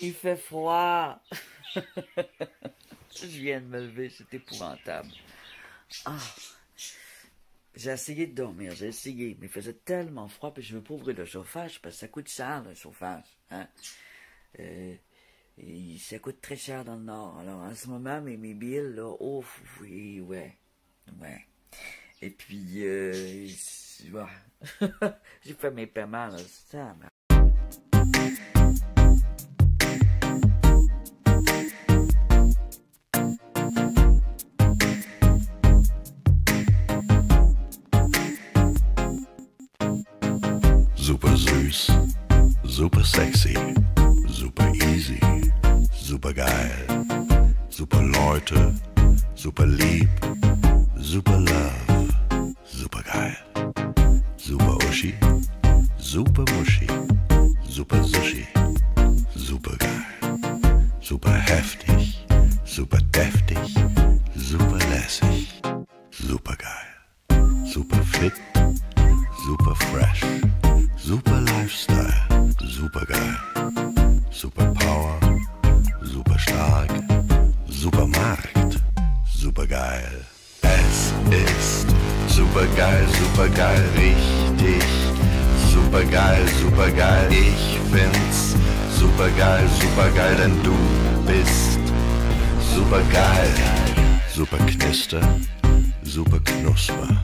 Il fait froid. Je viens de me lever, c'est épouvantable. Ah, j'ai essayé de dormir, j'ai essayé, mais il faisait tellement froid, puis je veux pas ouvrir le chauffage, parce que ça coûte cher, le chauffage. Hein? Et ça coûte très cher dans le Nord. Alors, en ce moment, mes billes, là, ouf, oui, ouais, ouais. Et puis, ouais. J'ai fait mes paiements, là, ça, Super süß, super sexy, super easy, super geil, super Leute, super lieb, super love, super geil, super Uschi, super Muschi, super Sushi, super geil, super heftig, super deftig, super lässig, super geil, super fit, super fresh, super Lifestyle, super geil, super Power, super stark, super Markt, super geil. Es ist super geil, richtig, super geil, ich find's super geil, denn du bist super geil. Super Knister, super Knusper,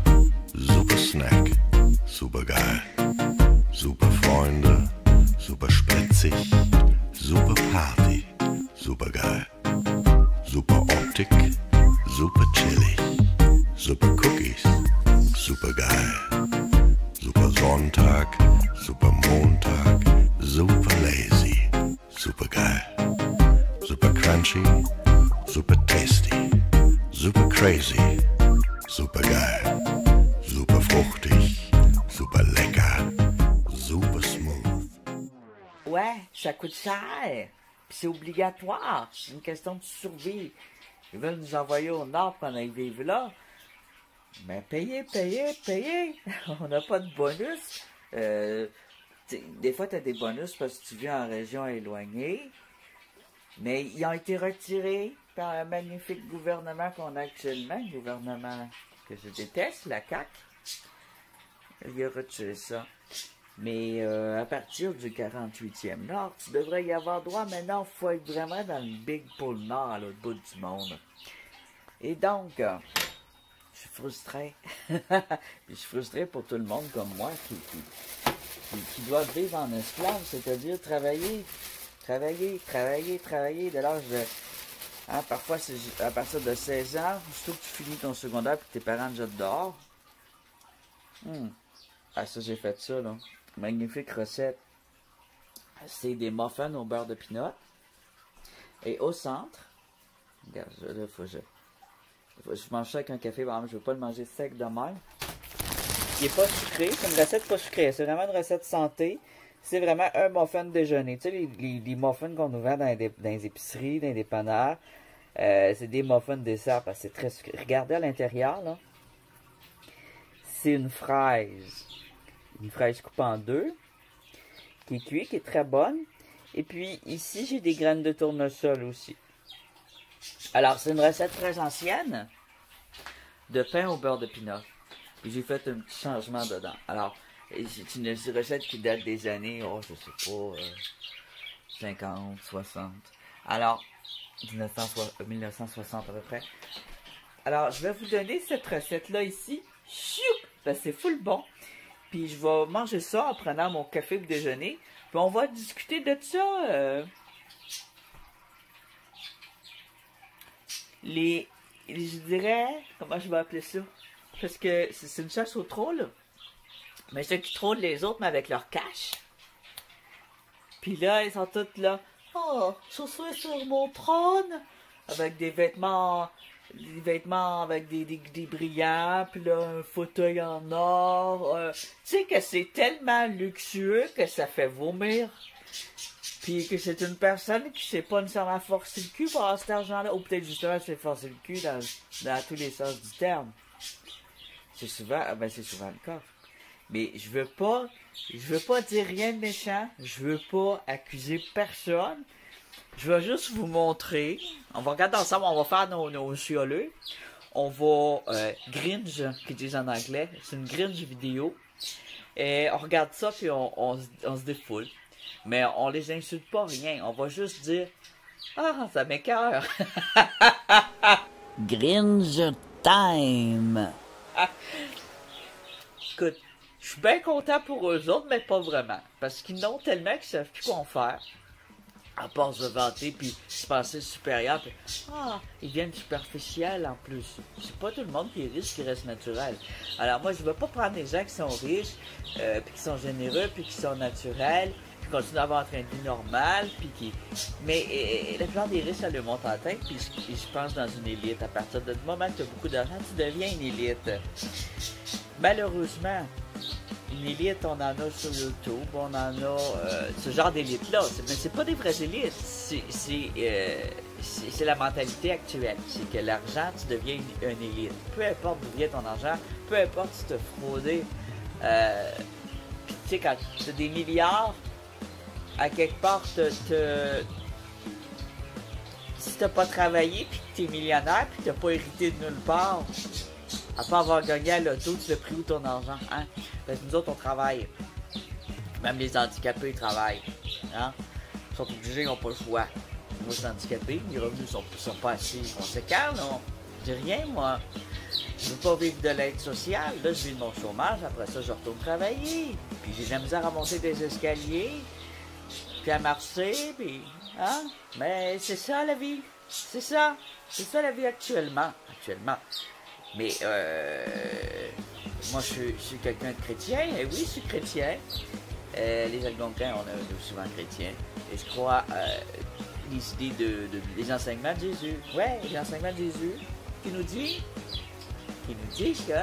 super Snack, super geil. Super Freunde, super spritzig, super Party, super geil. Super Optik, super chillig, super Cookies, super geil. Super Sonntag, super Montag, super lazy, super geil. Super crunchy, super tasty, super crazy, super geil. Super fruchtig, super lecker. Super smooth. ouais, ça coûte cher. Puis c'est obligatoire. C'est une question de survie. Ils veulent nous envoyer au Nord pour qu'on aille vivre là. Mais payez. On n'a pas de bonus. Des fois, tu as des bonus parce que tu vis en région éloignée. Mais ils ont été retirés par un magnifique gouvernement qu'on a actuellement. Un gouvernement que je déteste, la CAQ. Il a retiré ça. Mais à partir du 48e Nord, tu devrais y avoir droit. Maintenant, il faut être vraiment dans le big pôle Nord, à l'autre bout du monde. Et donc, je suis frustré. Je suis frustré pour tout le monde comme moi qui doit vivre en esclave, c'est-à-dire travailler. De l'âge de... Hein, parfois, c'est à partir de 16 ans, surtout que tu finis ton secondaire et que tes parents te jettent dehors. Ah, ça, j'ai fait ça, là. Magnifique recette. C'est des muffins au beurre de pinot. Et au centre, regarde, là, faut que je mange ça avec un café. Bon, je veux pas le manger sec de même. Il est pas sucré. C'est une recette pas sucrée. C'est vraiment une recette santé. C'est vraiment un muffin de déjeuner. Tu sais, les muffins qu'on nous vend dans les épiceries, dans les dépanneurs, c'est des muffins de dessert parce que c'est très sucré. Regardez à l'intérieur, là. C'est une fraise. Une fraise coupée en deux, qui est cuite, qui est très bonne. Et puis, ici, j'ai des graines de tournesol aussi. Alors, c'est une recette très ancienne de pain au beurre de pinot. Puis, j'ai fait un petit changement dedans. Alors, c'est une recette qui date des années, oh, je sais pas, 50, 60. Alors, 1960 à peu près. Alors, je vais vous donner cette recette-là ici. Chou! Ben, c'est full bon. Puis je vais manger ça en prenant mon café pour déjeuner. Puis on va discuter de ça. Je dirais, comment je vais appeler ça? Parce que c'est une chasse au troll. Mais ceux qui trollent les autres, mais avec leur cash. Puis là, ils sont tous là. Oh, je suis sur mon trône. Avec des vêtements avec des brillants, puis là, un fauteuil en or. Tu sais que c'est tellement luxueux que ça fait vomir. Puis que c'est une personne qui sait pas nécessairement forcer le cul pour avoir cet argent-là. Ou peut-être justement c'est forcer le cul dans tous les sens du terme. C'est souvent le cas. Mais je veux pas dire rien de méchant. Je veux pas accuser personne. je vais juste vous montrer. On va regarder ensemble, on va faire nos chioleux. On va gringe, qu'ils disent en anglais. C'est une gringe vidéo. Et on regarde ça, puis on se défoule. Mais on les insulte pas, rien. On va juste dire « Ah, ça m'écoeure! » Gringe time! Écoute, je suis bien content pour eux autres, mais pas vraiment. Parce qu'ils n'ont tellement qu'ils savent plus quoi en faire. À part se vanter, puis se penser supérieur. Puis, ils viennent superficiels en plus. C'est pas tout le monde qui est riche qui reste naturel. Alors moi, je veux pas prendre des gens qui sont riches, puis qui sont généreux, puis qui sont naturels, qui continuent à avoir un train de vie normal, puis qui... Mais la plupart des riches, ça le monte en tête, puis je pense dans une élite. À partir du moment que tu as beaucoup d'argent, tu deviens une élite. Malheureusement, une élite, on en a sur YouTube, on en a ce genre d'élite-là. Mais c'est pas des vraies élites, c'est la mentalité actuelle. C'est que l'argent, tu deviens une élite. Peu importe d'où vient ton argent, peu importe si tu as fraudé. Puis tu sais, quand tu as des milliards, à quelque part, si t'as pas travaillé, puis que t'es millionnaire, puis que t'as pas hérité de nulle part, à part avoir gagné à l'auto, tu l'as pris où ton argent, hein? Parce que nous autres, on travaille. Même les handicapés, ils travaillent. Hein? Ils sont obligés, ils n'ont pas le choix. Moi, je suis handicapé, mes revenus sont pas assez conséquents, non? Je dis rien, moi. Je veux pas vivre de l'aide sociale. Là, je vis de mon chômage. Après ça, je retourne travailler. Puis j'ai de la misère à monter des escaliers. Puis à marcher, puis... Hein? Mais c'est ça, la vie. C'est ça. C'est ça, la vie actuellement. Mais, moi, je suis quelqu'un de chrétien. Et oui, je suis chrétien. Les Algonquins, on est souvent chrétiens. Et je crois les idées des enseignements de Jésus. Ouais, les enseignements de Jésus qui nous dit que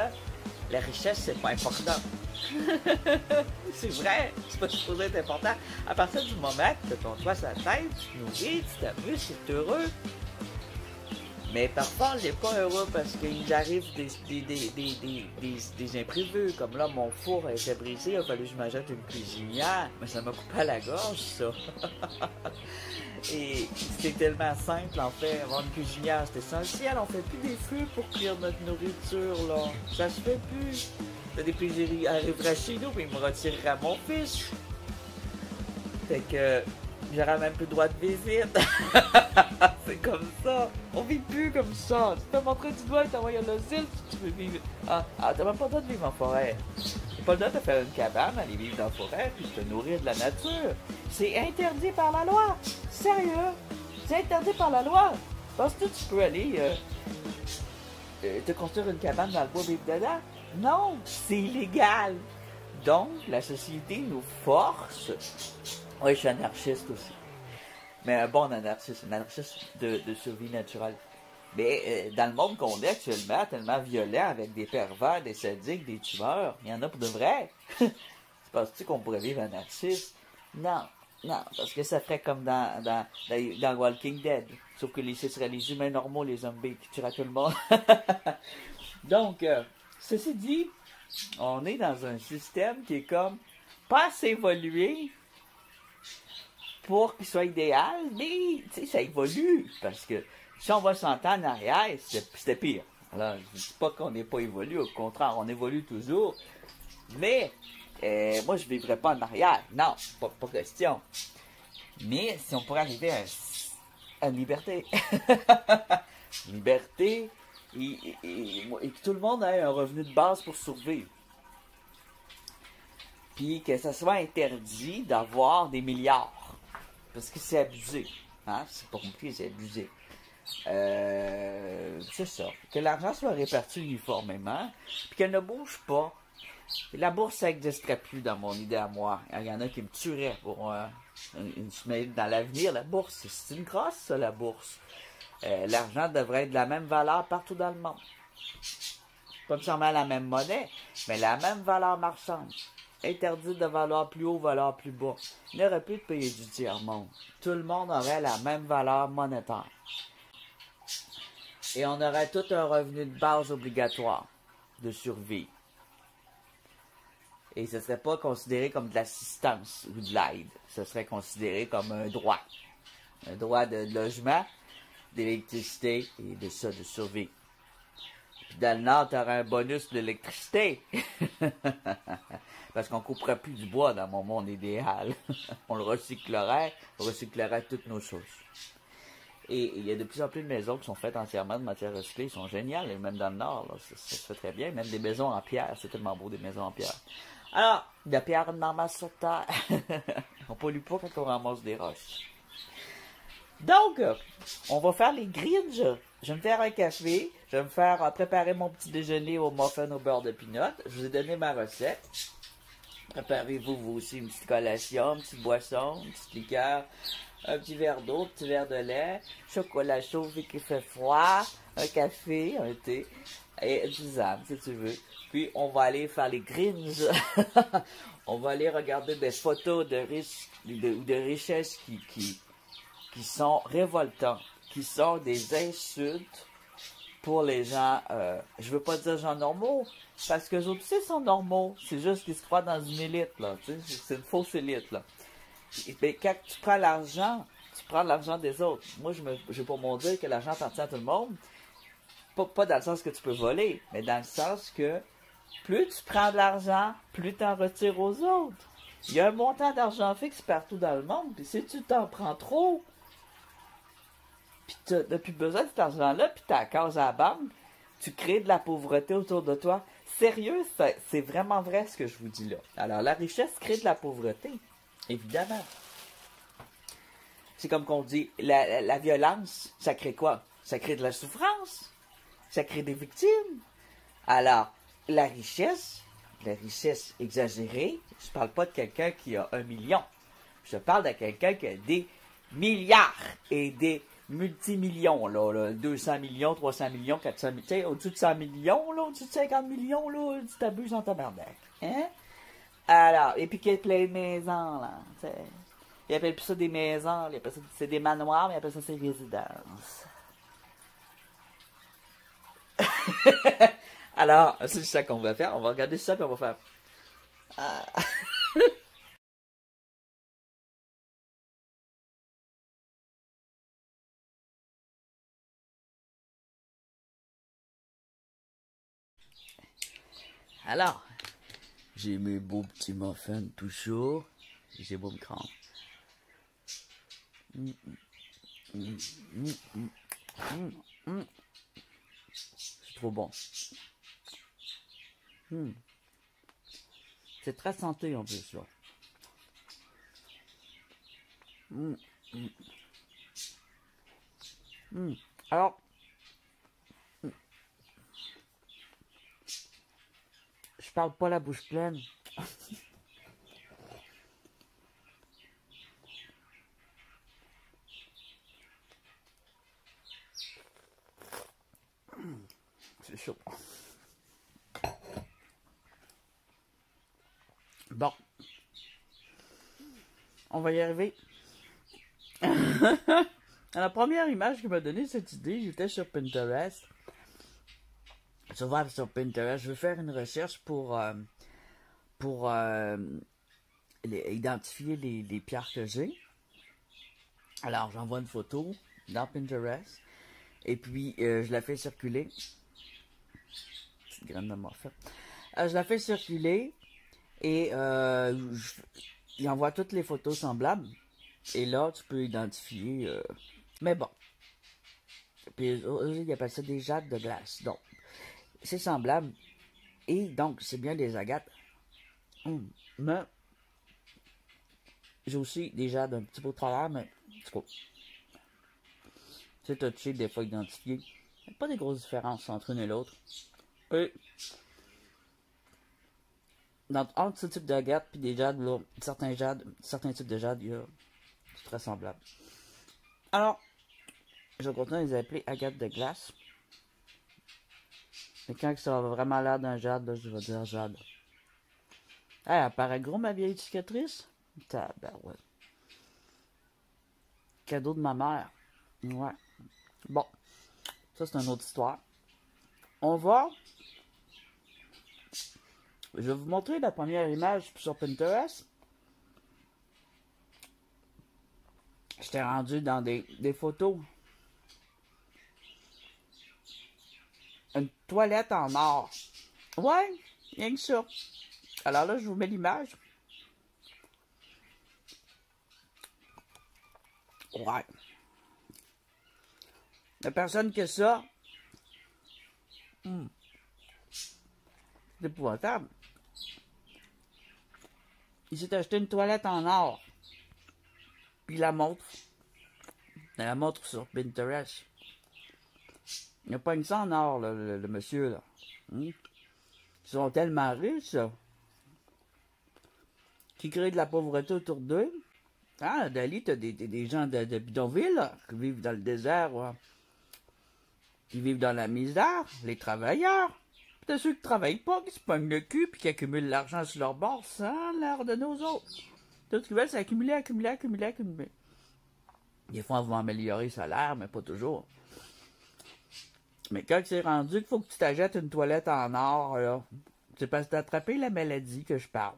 la richesse, c'est pas important. C'est vrai, c'est pas supposé être important. À partir du moment que tu as ton toit sur la tête, tu te nourris, tu t'amuses, tu es heureux. Mais parfois, on n'est pas heureux parce qu'il nous arrive des imprévus. Comme là, mon four a été brisé, il a fallu que je m'achète une cuisinière. Mais ça m'a coupé à la gorge, ça. Et c'est tellement simple, en fait. Avoir une cuisinière, c'est essentiel. On fait plus des feux pour cuire notre nourriture, là. Ça se fait plus. T'as des plaisirs arriveraient chez nous, puis ils me retireraient mon fils. Fait que... j'aurais même plus le droit de visite. C'est comme ça. On vit plus comme ça. Tu peux montrer du doigt et t'envoyer à l'asile si tu veux vivre. T'as même pas le droit de vivre en forêt. T'as pas le droit de faire une cabane, aller vivre dans la forêt puis te nourrir de la nature. C'est interdit par la loi. Sérieux? C'est interdit par la loi. Penses-tu que tu peux aller te construire une cabane dans le bois vivre dedans? Non, c'est illégal. Donc, la société nous force. Oui, je suis anarchiste aussi. Mais un bon anarchiste, un anarchiste de survie naturelle. Mais dans le monde qu'on est actuellement, tellement violent, avec des pervers, des sadiques, des tueurs, il y en a pour de vrai. Penses-tu qu'on pourrait vivre anarchiste? Non, parce que ça ferait comme dans Walking Dead. Sauf que ce seraient les humains normaux, les zombies, qui tueraient tout le monde. Donc, ceci dit, on est dans un système qui est comme pas assez évolué pour qu'il soit idéal, mais ça évolue, parce que si on va 100 ans en arrière, c'était pire. Alors, je ne dis pas qu'on n'est pas évolué, au contraire, on évolue toujours, mais moi, je ne vivrais pas en arrière, non, pas question. Mais si on pourrait arriver à une liberté, liberté, et que tout le monde ait un revenu de base pour survivre. Puis que ça soit interdit d'avoir des milliards. Parce que c'est abusé. Hein? C'est pas compliqué, c'est abusé. C'est ça. Que l'argent soit réparti uniformément, puis qu'elle ne bouge pas. Et la bourse, ça n'existerait plus dans mon idée à moi. Il y en a qui me tueraient pour une semaine dans l'avenir. La bourse, c'est une grosse, ça, la bourse. L'argent devrait être de la même valeur partout dans le monde. Pas nécessairement la même monnaie, mais la même valeur marchande. Interdit de valeur plus haut, valeur plus bas. Il n'y aurait plus de pays du tiers-monde. Tout le monde aurait la même valeur monétaire. Et on aurait tout un revenu de base obligatoire de survie. Et ce ne serait pas considéré comme de l'assistance ou de l'aide. Ce serait considéré comme un droit. un droit de logement, d'électricité et de ça, de survie. Puis dans le Nord, tu auras un bonus d'électricité. Parce qu'on ne couperait plus du bois dans mon monde idéal. On recyclerait toutes nos choses. Et il y a de plus en plus de maisons qui sont faites entièrement de matière recyclée. Ils sont géniales, et même dans le Nord, là, ça se fait très bien. Même des maisons en pierre, c'est tellement beau, des maisons en pierre. Alors, de pierre, on en ramasse sur terre. On pollue pas quand on ramasse des roches. Donc, on va faire les Grinch. Je vais me faire un café. Je vais me faire préparer mon petit déjeuner au muffin au beurre de pinot. Je vous ai donné ma recette. Préparez-vous, vous aussi, une petite collation, une petite boisson, une petite liqueur, un petit verre d'eau, un petit verre de lait, chocolat chaud vu qu'il fait froid, un café, un thé, et du zam, si tu veux. Puis, on va aller faire les Grinch. On va aller regarder des photos de richesses qui sont révoltantes, qui sont des insultes pour les gens, je veux pas dire gens normaux, parce que les autres aussi sont normaux, c'est juste qu'ils se croient dans une élite, là, tu sais, c'est une fausse élite, là. Et bien, quand tu prends l'argent des autres. Moi, je vais pas m'en dire que l'argent appartient à tout le monde, pas dans le sens que tu peux voler, mais dans le sens que plus tu prends de l'argent, plus tu en retires aux autres. Il y a un montant d'argent fixe partout dans le monde, puis si tu t'en prends trop, puis tu n'as plus besoin de cet argent-là, puis tu as la case à la banque, tu crées de la pauvreté autour de toi. Sérieux, c'est vraiment vrai ce que je vous dis là. Alors, la richesse crée de la pauvreté, évidemment. C'est comme qu'on dit, la violence, ça crée quoi? Ça crée de la souffrance, ça crée des victimes. Alors, la richesse exagérée, je parle pas de quelqu'un qui a 1 million. Je parle de quelqu'un qui a des milliards et des multimillions, là, 200 millions, 300 millions, 400 millions, tu sais, au-dessus de 100 millions, là, au-dessus de 50 millions, là, tu t'abuses en tabarnak. Hein? Alors, et puis qu'il y a plein de maisons, là, tu sais. Ils appellent plus ça des maisons, ils appellent ça, c'est des manoirs, mais ils appellent ça des résidences. Alors, c'est ça qu'on va faire, on va regarder ça, puis on va faire... Ah. Alors, j'ai mes beaux petits muffins tout chauds. J'ai beau me cramper. C'est trop bon. C'est très santé en plus, là. Alors, je parle pas la bouche pleine. C'est chaud. Bon. On va y arriver. La première image qui m'a donné cette idée, j'étais sur Pinterest. Souvent sur Pinterest, je veux faire une recherche pour identifier les pierres que j'ai. Alors, j'envoie une photo dans Pinterest. Et puis, je la fais circuler. Petite graine de morphine. Je la fais circuler. Et il envoie toutes les photos semblables. Et là, tu peux identifier... mais bon. Puis, ils appellent ça des jades de glace. Donc, c'est semblable. Et donc, c'est bien des agates. Mais, j'ai aussi des jades un petit peu au travers, mais c'est cool. C'est touché, des fois identifié. Il n'y a pas de grosses différences entre une et l'autre. Et, entre ce type d'agate et des jades, là, certains types de jades, c'est très semblable. Alors, je vais continuer à les appeler agates de glace. Et quand ça va vraiment l'air d'un jade, là, je vais dire jade. Elle paraît gros, ma vieille cicatrice. Tabarouette. Cadeau de ma mère. Ouais. Bon. Ça, c'est une autre histoire. On va... Je vais vous montrer la première image sur Pinterest. J'étais rendu dans des photos. Une toilette en or. Ouais, rien que ça. Alors là, je vous mets l'image. Ouais. La personne que ça, c'est épouvantable. Il s'est acheté une toilette en or. Puis il la montre. Il la montre sur Pinterest. Il a pas une ça en or, là, le monsieur, là. Ils sont tellement riches, là, qui créent de la pauvreté autour d'eux. Ah, Dali, t'as des gens de bidonville, là, qui vivent dans le désert, ouais, qui vivent dans la misère, les travailleurs. Puis t'as ceux qui travaillent pas, qui se pognent le cul, puis qui accumulent l'argent sur leur bord sans l'air de nos autres. Tout ce qu'ils veulent, c'est accumuler, accumuler, accumuler, accumuler. Des fois, on va améliorer le salaire, mais pas toujours. Mais quand c'est rendu qu'il faut que tu t'achètes une toilette en or, là, c'est parce que t'as attrapé la maladie que je parle.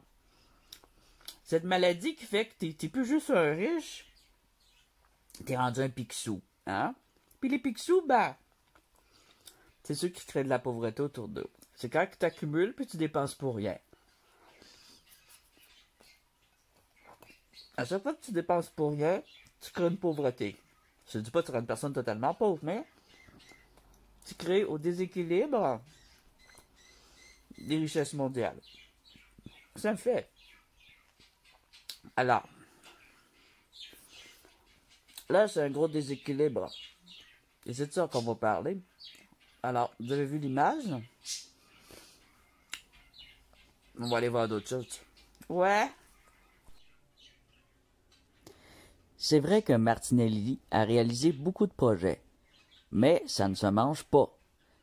Cette maladie qui fait que t'es plus juste un riche, t'es rendu un picsou, hein? Puis les picsous, ben, c'est ceux qui créent de la pauvreté autour d'eux. C'est quand tu t'accumules puis tu dépenses pour rien. À chaque fois que tu dépenses pour rien, tu crées une pauvreté. Je ne dis pas que tu seras une personne totalement pauvre, mais tu crées au déséquilibre des richesses mondiales. C'est un fait. Alors, là, c'est un gros déséquilibre. Et c'est de ça qu'on va parler. Alors, vous avez vu l'image? On va aller voir d'autres choses. Ouais. C'est vrai que Martinelli a réalisé beaucoup de projets, mais ça ne se mange pas.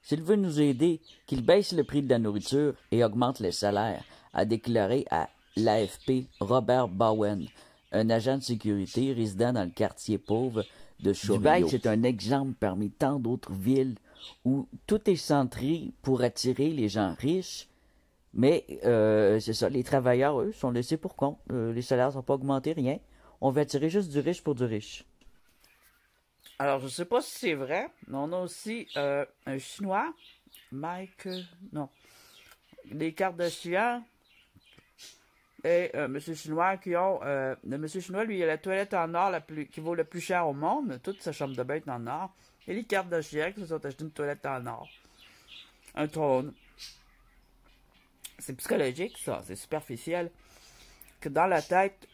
S'il veut nous aider, qu'il baisse le prix de la nourriture et augmente les salaires, a déclaré à l'AFP Robert Bowen, un agent de sécurité résidant dans le quartier pauvre de Chorio. Dubaï, c'est un exemple parmi tant d'autres villes où tout est centré pour attirer les gens riches, mais c'est ça, les travailleurs, eux, sont laissés pour compte. Les salaires ne sont pas augmentés, rien. On veut attirer juste du riche pour du riche. Alors, je ne sais pas si c'est vrai, mais on a aussi un Chinois, Mike, non, les Kardashians et Monsieur Chinois qui ont, le Monsieur Chinois, lui, il a la toilette en or qui vaut le plus cher au monde, toute sa chambre de bain est en or, et les Kardashians qui se sont achetés une toilette en or, un trône. C'est psychologique, ça, c'est superficiel, que dans la tête,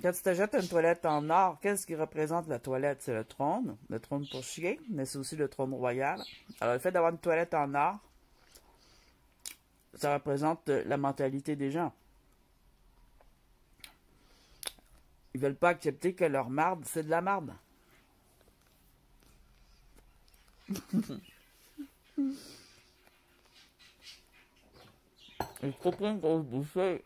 quand tu t'achètes une toilette en or, qu'est-ce qui représente la toilette? C'est le trône pour chier, mais c'est aussi le trône royal. Alors, le fait d'avoir une toilette en or, ça représente la mentalité des gens. Ils veulent pas accepter que leur marde, c'est de la marde. Il faut prendre une grosse bouffée.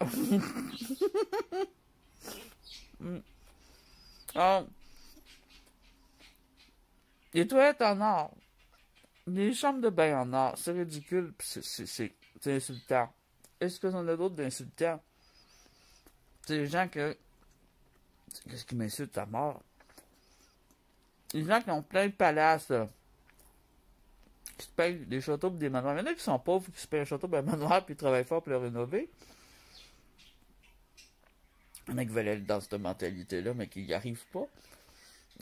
Les toilettes en or, les chambres de bain en or, c'est ridicule, c'est insultant. Est-ce que j'en ai d'autres d'insultants? C'est les gens que... Qu'est-ce qui m'insulte à mort? Les gens qui ont plein de palaces, là, qui se payent des châteaux et des manoirs. Il y en a qui sont pauvres, qui se payent un château et un manoir, puis ils travaillent fort pour le rénover. Il y en a qui veulent être dans cette mentalité-là, mais qui n'y arrivent pas.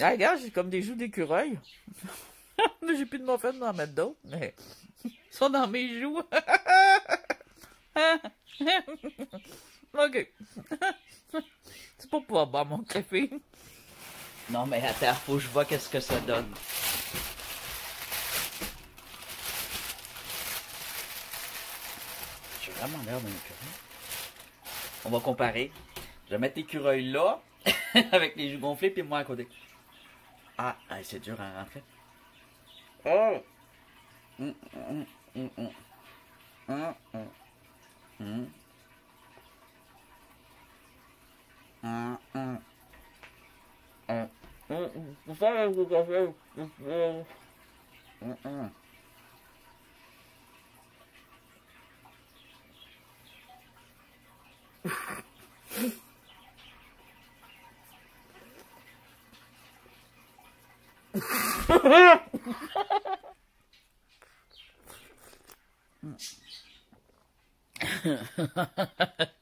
Ah, regarde, j'ai comme des joues d'écureuil. J'ai plus de muffins d'en mettre d'autres, mais ils sont dans mes joues. Ok. C'est pas pour boire mon café. Non, mais attends, faut que je vois qu'est-ce que ça donne. J'ai vraiment l'air d'un écureuil. On va comparer. Je vais mettre l'écureuil là, avec les joues gonflées, puis moi à côté. Ah, c'est dur à rentrer. Oh!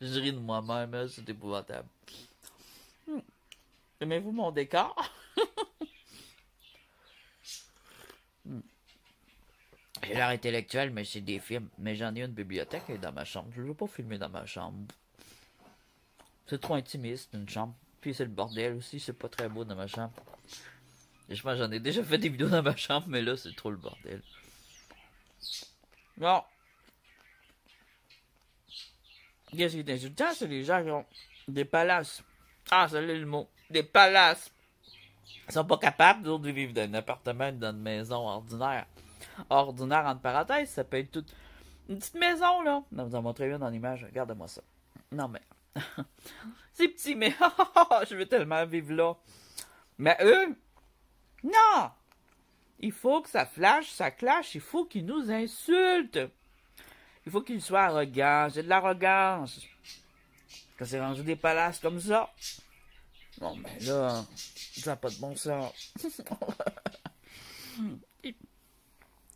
Je ris de moi-même, hein, c'est épouvantable. Aimez-vous mon décor? J'ai l'air intellectuel, mais c'est des films. Mais j'en ai une bibliothèque dans ma chambre. Je ne veux pas filmer dans ma chambre. C'est trop intimiste, une chambre. Puis c'est le bordel aussi, c'est pas très beau dans ma chambre. Et je pense que j'en ai déjà fait des vidéos dans ma chambre, mais là, c'est trop le bordel. Non. Qu'est-ce qui est insultant, c'est les gens qui ont des palaces. Ah, ça l'est le mot. Des palaces. Ils sont pas capables, d'autres, de vivre dans un appartement, dans une maison ordinaire. Ordinaire, entre parenthèses, ça peut être toute une petite maison, là. Non, vous en montrez bien dans l'image. Regardez-moi ça. Non, mais... c'est petit, mais... je veux tellement vivre là. Mais eux... non! Il faut que ça flash, ça clash. Il faut qu'ils nous insultent. Il faut qu'ils soient arrogants. J'ai de l'arrogance. Quand c'est rendu des palaces comme ça... bon, ben là... ça n'a pas de bon sens.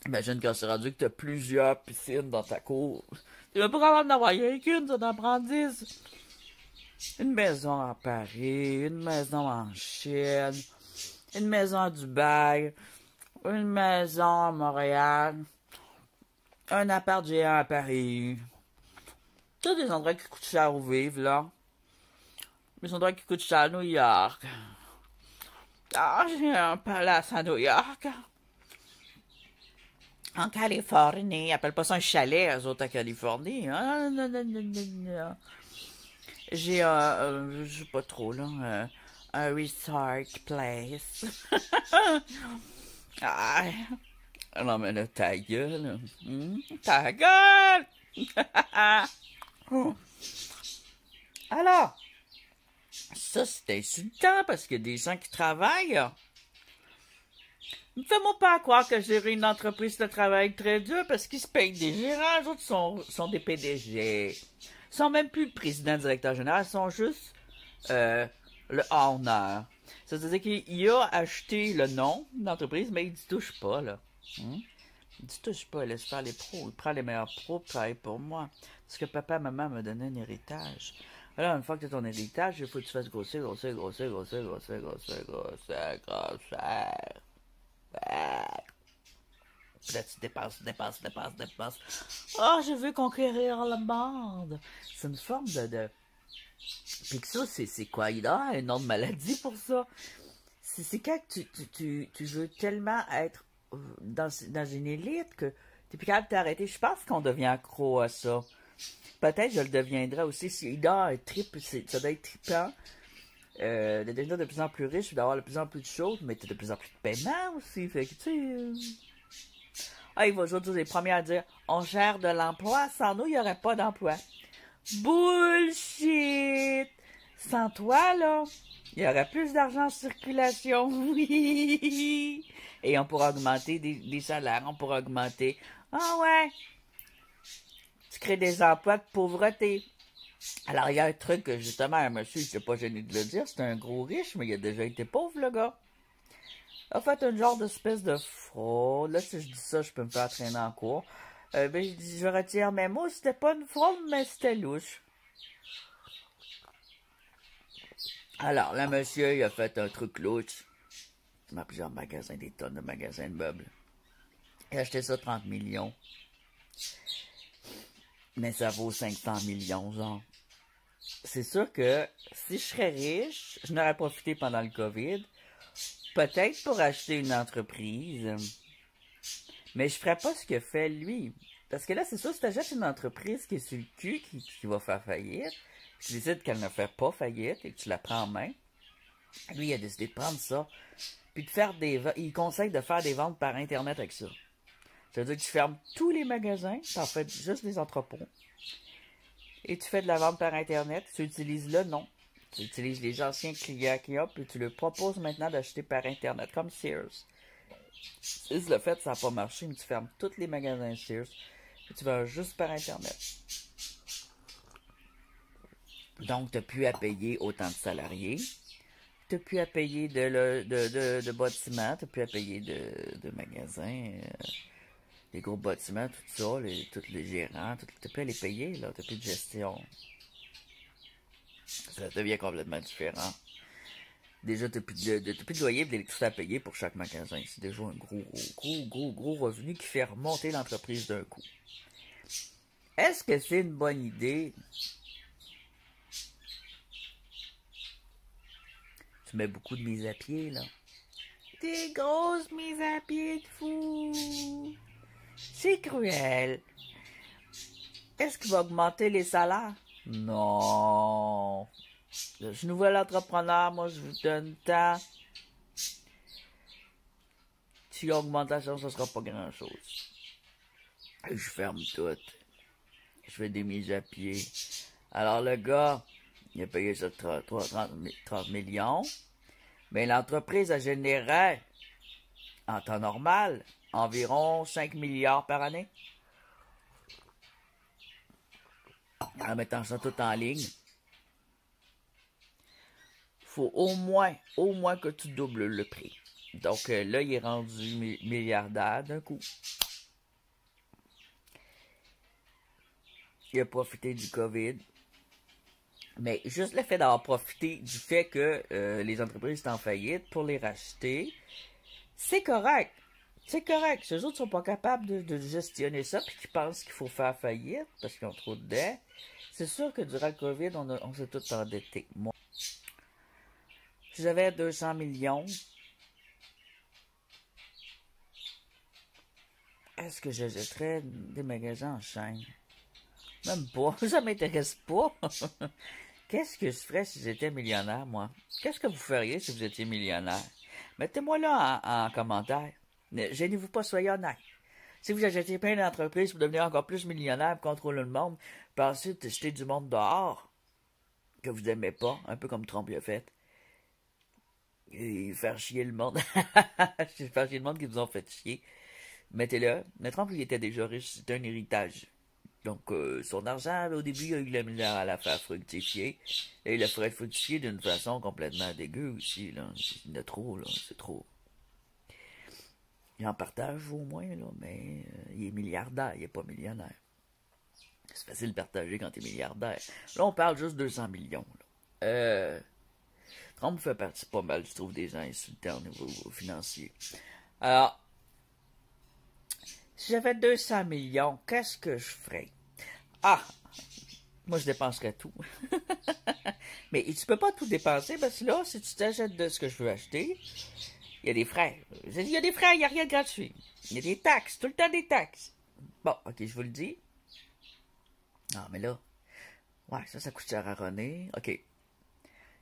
Imagine quand c'est rendu que t'as plusieurs piscines dans ta cour. Tu vas pas capable d'en avoir rien qu'une, ça t'en prend 10. Une maison à Paris, une maison en Chine, une maison à Dubaï, une maison à Montréal, un appart géant à Paris. Tous des endroits qui coûtent cher où vivre, là. Des endroits qui coûtent cher à New York. Ah, j'ai un palace à New York. En Californie, ils appellent pas ça un chalet, eux autres, à Californie. Ah, non, non, non, non, non. J'ai je sais pas trop, là, un resort place. Ah, non, mais là, ta gueule. Ta gueule! Alors, ça, c'est insultant, parce qu'il y a des gens qui travaillent. Fais-moi pas croire que gérer une entreprise de travail très dur parce qu'ils se payent des gérants. Les autres sont des PDG. Ils sont même plus le président, directeur général. Ils sont juste le owner. Ça veut dire qu'il a acheté le nom de l'entreprise, mais il ne touche pas, là. Il ne touche pas. Il laisse faire les pros. Il prend les meilleurs pros pour travailler pour moi. Parce que papa et maman me donnaient un héritage. Alors, une fois que tu as ton héritage, il faut que tu fasses grossir. Puis là, tu dépenses. Oh, je veux conquérir le monde. C'est une forme de... Puis que ça, c'est quoi? Il a un nom de maladie pour ça. C'est quand tu veux tellement être dans une élite que t'es plus capable de t'arrêter. Je pense qu'on devient accro à ça. Peut-être je le deviendrai aussi. Si il a un trip, ça doit être trippant. De devenir de plus en plus riche, d'avoir de plus en plus de choses, mais t'as de plus en plus de paiements aussi. Fait que, tu sais... Ah, il va aujourd'hui les premiers à dire on gère de l'emploi, sans nous, il n'y aurait pas d'emploi. Bullshit! Sans toi, là, il y aurait plus d'argent en circulation. Oui! Et on pourra augmenter des salaires, on pourra augmenter. Ah ouais! Tu crées des emplois de pauvreté. Alors, il y a un truc que, justement, un monsieur, il s'est pas gêné de le dire, c'est un gros riche, mais il a déjà été pauvre, le gars. Il a fait un genre d'espèce de fraude. Là, si je dis ça, je peux me faire traîner en cours. Ben, je retire mes mots, c'était pas une fraude, mais c'était louche. Alors, là, monsieur, il a fait un truc louche. Il a plusieurs magasins, des tonnes de magasins de meubles. Il a acheté ça 30 millions. Mais ça vaut 500 millions, genre. C'est sûr que si je serais riche, je n'aurais profité pendant le COVID, peut-être pour acheter une entreprise, mais je ferais pas ce que fait lui. Parce que là, c'est sûr, si tu achètes une entreprise qui est sur le cul, qui va faire faillite, tu décides qu'elle ne fait pas faillite et que tu la prends en main, lui, il a décidé de prendre ça, puis de faire il conseille de faire des ventes par Internet avec ça. Ça veut dire que tu fermes tous les magasins, tu en fais juste des entrepôts. Et tu fais de la vente par Internet. Tu utilises le nom. Tu utilises les anciens clients qu'il y a, puis tu leur proposes maintenant d'acheter par Internet, comme Sears. Si le fait, ça n'a pas marché, mais tu fermes tous les magasins Sears. Et tu vas juste par Internet. Donc, tu n'as plus à payer autant de salariés. t'as plus à payer de bâtiments, t'as plus à payer de magasins, les gros bâtiments, tout ça, tous les gérants, t'as plus à les payer, là, t'as plus de gestion. Ça devient complètement différent. Déjà, t'as plus de loyer et d'électricité à payer pour chaque magasin. C'est déjà un gros revenu qui fait remonter l'entreprise d'un coup. Est-ce que c'est une bonne idée? Tu mets beaucoup de mises à pied, là. Des grosses mises à pied de fou. C'est cruel. Est-ce qu'il va augmenter les salaires? Non. Je suis nouvel entrepreneur, moi je vous donne tant. Si l'augmentation, ça sera pas grand chose. Je ferme tout. Je fais des mises à pied. Alors le gars, il a payé ça 30 millions. Mais l'entreprise a généré, en temps normal, environ 5 milliards par année. En mettant ça tout en ligne. Faut au moins que tu doubles le prix. Donc là, il est rendu milliardaire d'un coup. Il a profité du COVID. Mais juste le fait d'avoir profité du fait que les entreprises sont en faillite pour les racheter, c'est correct. C'est correct. Ces autres sont pas capables de gestionner ça puis qu'ils pensent qu'il faut faire faillite parce qu'ils ont trop de dettes. C'est sûr que durant le COVID, on s'est tous endettés. Moi, si j'avais 200 millions, est-ce que je jetterais des magasins en chaîne? Même pas. Ça m'intéresse pas. Qu'est-ce que je ferais si j'étais millionnaire, moi? Qu'est-ce que vous feriez si vous étiez millionnaire? Mettez-moi là en commentaire. Ne gênez-vous pas, soyez honnête. Si vous achetiez plein d'entreprises pour devenir encore plus millionnaire, pour contrôler le monde, puis ensuite jeter du monde dehors, que vous n'aimez pas, un peu comme Trump l'a fait, et faire chier le monde. Faire chier le monde qui vous ont fait chier. Mettez-le. Mais Trump, il était déjà riche, c'était un héritage. Donc, son argent, au début, il a eu la misère à la faire fructifier. Et il a fait fructifier d'une façon complètement dégueu aussi, là. Il y en a trop, là. C'est trop. Il en partage au moins, là, mais il est milliardaire, il n'est pas millionnaire. C'est facile de partager quand tu es milliardaire. Là, on parle juste 200 millions, là. Trump fait partie pas mal, je trouve, des gens insultants au niveau financier. Alors, si j'avais 200 millions, qu'est-ce que je ferais? Ah! Moi, je dépenserais tout. Mais tu peux pas tout dépenser parce que là, si tu t'achètes de ce que je veux acheter, il y a des frais. Il y a des frais, il n'y a rien de gratuit. Il y a des taxes, tout le temps des taxes. Bon, ok, je vous le dis. Non, mais là, ouais, ça coûte cher à René. Ok.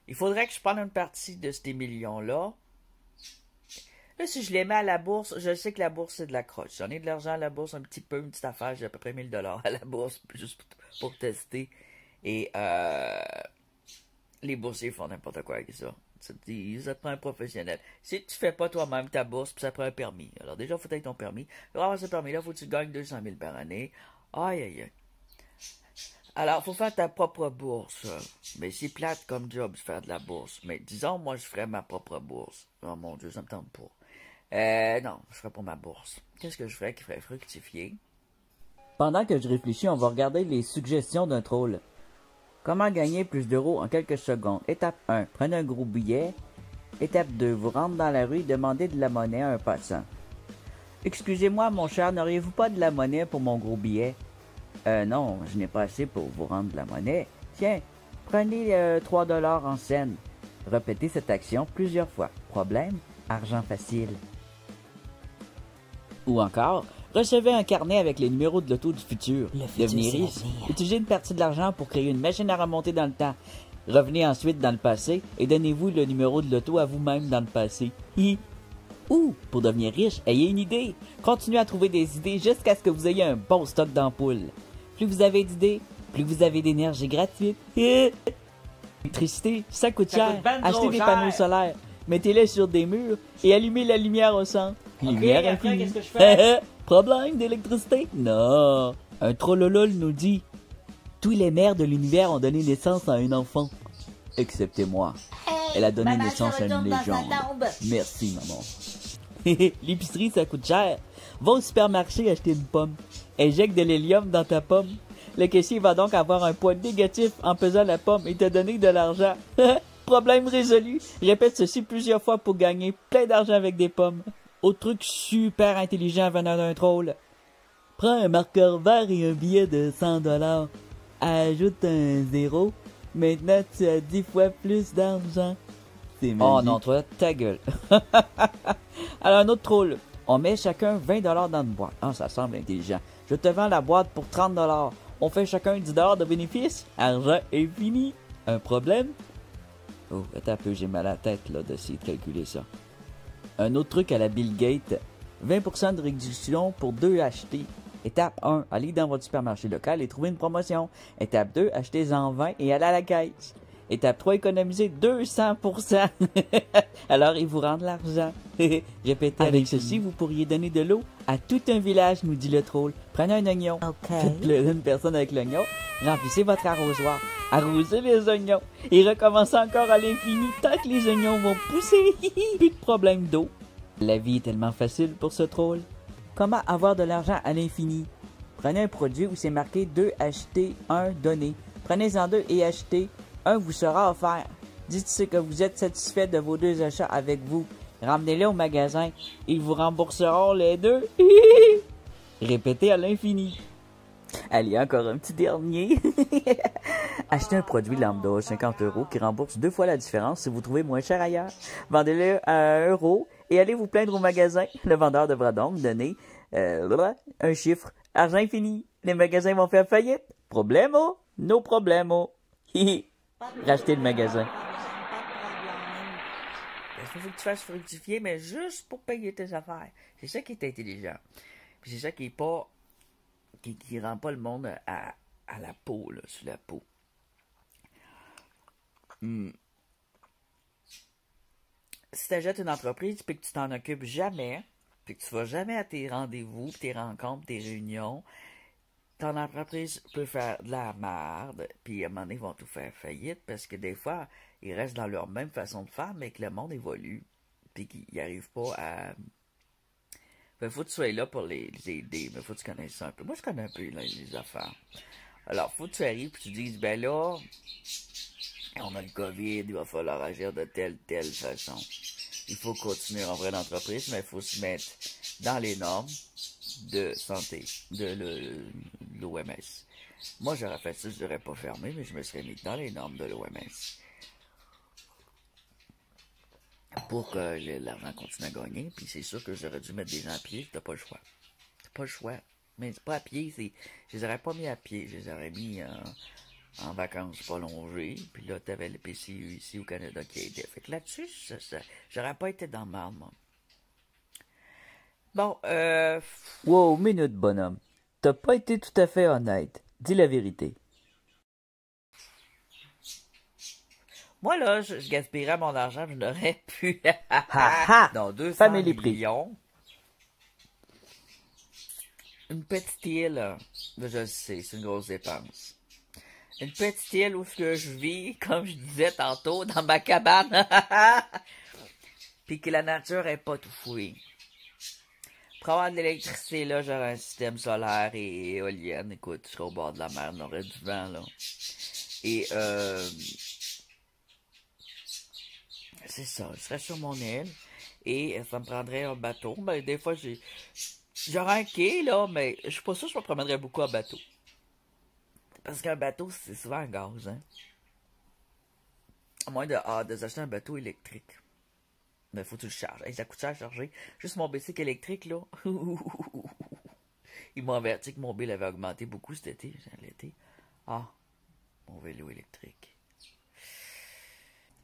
Il faudrait que je prenne une partie de ces millions-là. Là, si je les mets à la bourse, je sais que la bourse, c'est de la croche. J'en ai de l'argent à la bourse, un petit peu, une petite affaire. J'ai à peu près 1000 $ à la bourse, juste pour tester. Et les boursiers font n'importe quoi avec ça. Ça te prend un professionnel. Si tu fais pas toi-même ta bourse, puis ça prend un permis. Alors déjà, il faut avoir ton permis. Pour avoir ce permis-là, il faut que tu gagnes 200 000 par année. Aïe, aïe, aïe. Alors, il faut faire ta propre bourse. Mais c'est plate comme job de faire de la bourse. Mais disons, moi, je ferais ma propre bourse. Oh mon Dieu, ça me tente pas. Non, je ferais pas ma bourse. Qu'est-ce que je ferais qui ferait fructifier? Pendant que je réfléchis, on va regarder les suggestions d'un troll. Comment gagner plus d'euros en quelques secondes? Étape 1. Prenez un gros billet. Étape 2. Vous rentrez dans la rue et demandez de la monnaie à un passant. Excusez-moi, mon cher, n'auriez-vous pas de la monnaie pour mon gros billet? Non, je n'ai pas assez pour vous rendre de la monnaie. Tiens, prenez 3 $ en scène. Répétez cette action plusieurs fois. Problème? Argent facile. Ou encore, recevez un carnet avec les numéros de l'auto du futur. Devenez riche. Utilisez une partie de l'argent pour créer une machine à remonter dans le temps. Revenez ensuite dans le passé et donnez-vous le numéro de l'auto à vous-même dans le passé. Ou, pour devenir riche, ayez une idée. Continuez à trouver des idées jusqu'à ce que vous ayez un bon stock d'ampoules. Plus vous avez d'idées, plus vous avez d'énergie gratuite. L'électricité, ça coûte cher. Achetez des panneaux solaires. Mettez-les sur des murs et allumez la lumière au centre. Lumière infinie. Qu'est-ce que je fais? Problème d'électricité? Non. Un trollolol nous dit: tous les maires de l'univers ont donné naissance à un enfant. Excepté moi. Elle a donné Maman, naissance je à une retourne dans sa légende. tombe. Merci, maman. L'épicerie, ça coûte cher. Va au supermarché acheter une pomme. Injecte de l'hélium dans ta pomme. Le caissier va donc avoir un poids négatif en pesant la pomme et te donner de l'argent. Problème résolu. Répète ceci plusieurs fois pour gagner plein d'argent avec des pommes. Autre truc super intelligent venant d'un troll. Prends un marqueur vert et un billet de 100$. Ajoute un zéro. Maintenant, tu as 10 fois plus d'argent. C'est magique. Oh non, toi, ta gueule. Alors, un autre troll. On met chacun 20$ dans une boîte. Ah, ça semble intelligent. Je te vends la boîte pour 30$. On fait chacun 10$ de bénéfice. Argent infini. Un problème? Oh, attends un peu, j'ai mal à la tête là d'essayer de calculer ça. Un autre truc à la Bill Gates. 20% de réduction pour 2 achetés. Étape 1, allez dans votre supermarché local et trouvez une promotion. Étape 2, achetez-en 20 et allez à la caisse. Étape 3, économisez 200%. Alors, ils vous rendent l'argent. Répétez avec ceci, vous pourriez donner de l'eau à tout un village, nous dit le troll. Prenez un oignon. Faites pleurer une personne avec l'oignon. Remplissez votre arrosoir. Arrosez les oignons. Et recommencez encore à l'infini tant que les oignons vont pousser. Plus de problème d'eau. La vie est tellement facile pour ce troll. Comment avoir de l'argent à l'infini? Prenez un produit où c'est marqué 2 achetés, 1 donné. Prenez-en 2 et achetez. 1 vous sera offert. Dites que vous êtes satisfait de vos 2 achats avec vous. Ramenez-les au magasin. Ils vous rembourseront les 2. Répétez à l'infini. Allez, encore un petit dernier. Achetez un produit lambda à 50€ qui rembourse 2 fois la différence si vous trouvez moins cher ailleurs. Vendez-le à 1€ et allez vous plaindre au magasin. Le vendeur devra donc donner un chiffre. Argent infini. Les magasins vont faire faillite. Problemo? No problemo. Racheter le magasin. Il faut que tu fasses fructifier, mais juste pour payer tes affaires. C'est ça qui est intelligent. Puis c'est ça qui est pas... qui rend pas le monde à la peau, là, sur la peau. Si tu achètes une entreprise puis que tu t'en occupes jamais, puis que tu vas jamais à tes rendez-vous, tes rencontres, tes réunions, ton entreprise peut faire de la merde, puis à un moment donné, ils vont tout faire faillite, parce que des fois, ils restent dans leur même façon de faire, mais que le monde évolue, puis qu'ils n'arrivent pas à... Il faut que tu sois là pour les aider, mais faut que tu connaisses ça un peu. Moi, je connais un peu là, les affaires. Alors, faut que tu arrives et tu dises, ben là, on a le COVID, il va falloir agir de telle façon. Il faut continuer en vraie entreprise, mais il faut se mettre dans les normes de santé, de l'OMS. Moi, j'aurais fait ça, je n'aurais pas fermé, mais je me serais mis dans les normes de l'OMS. Pour que l'argent continue à gagner, puis c'est sûr que j'aurais dû mettre des gens à pied, t'as pas le choix. T'as pas le choix. Mais c'est pas à pied, je les aurais pas mis à pied, je les aurais mis en vacances prolongées, puis là, t'avais le PCU ici au Canada qui aidait. Fait que là-dessus, j'aurais pas été dans le mal, moi. Bon, Wow, minute, bonhomme. T'as pas été tout à fait honnête. Dis la vérité. Moi, là, je gaspillerais mon argent, je n'aurais pu... Non, 200 millions. Une petite île, je le sais, c'est une grosse dépense. Une petite île où je vis, comme je disais tantôt, dans ma cabane. Puis que la nature est pas tout fouillée. Pour avoir de l'électricité, là, j'aurais un système solaire et éolienne. Écoute, je serais au bord de la mer, on aurait du vent, là. Et, c'est ça, je serais sur mon île. Et ça me prendrait un bateau. Ben, des fois, j'aurais un quai, là, mais je suis pas sûr que je me promènerais beaucoup en bateau. Parce qu'un bateau, c'est souvent un gaz, hein. À moins de s'acheter un bateau électrique. Mais faut que tu le charges. Hey, ça coûte cher à charger. Juste mon bicycle électrique, là. Ils m'ont averti que mon bill avait augmenté beaucoup cet été. L'été. Ah, mon vélo électrique.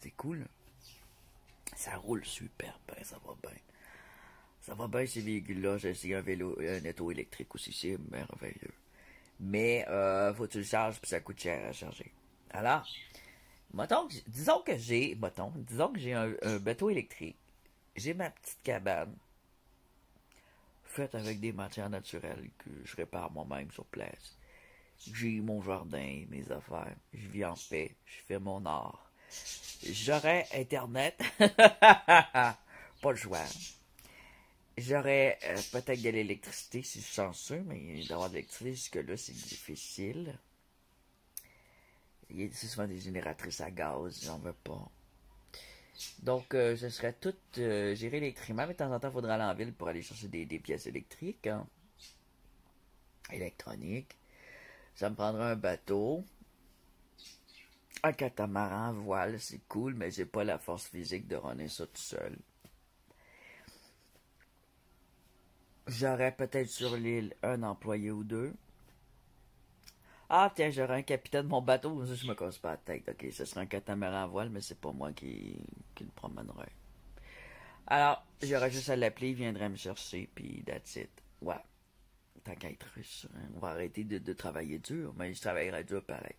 C'est cool. Ça roule super bien, ça va bien. Ça va bien ces véhicules-là. J'ai essayé un auto électrique aussi, c'est merveilleux. Mais faut que tu le charges puis ça coûte cher à charger. Alors, disons que j'ai un bateau électrique. J'ai ma petite cabane faite avec des matières naturelles que je répare moi-même sur place. J'ai mon jardin, mes affaires. Je vis en paix. Je fais mon art. J'aurais Internet. Pas le choix. J'aurais peut-être de l'électricité si je suis chanceux, mais d'avoir de l'électricité jusque-là, c'est difficile. Il y a souvent des génératrices à gaz, j'en veux pas. Donc, je serais tout géré électriquement, mais de temps en temps, il faudra aller en ville pour aller chercher des pièces électriques, hein, électroniques. Ça me prendra un bateau. Un catamaran à voile, c'est cool, mais j'ai pas la force physique de runner ça tout seul. J'aurais peut-être sur l'île un employé ou deux. Ah, tiens, j'aurais un capitaine de mon bateau, je me casse pas la tête. Ok, ce serait un catamaran à voile, mais c'est pas moi qui le promènerais. Alors, j'aurais juste à l'appeler, il viendrait me chercher, puis that's it. Ouais. Tant qu'à être russe, hein. On va arrêter de travailler dur, mais je travaillerai dur pareil.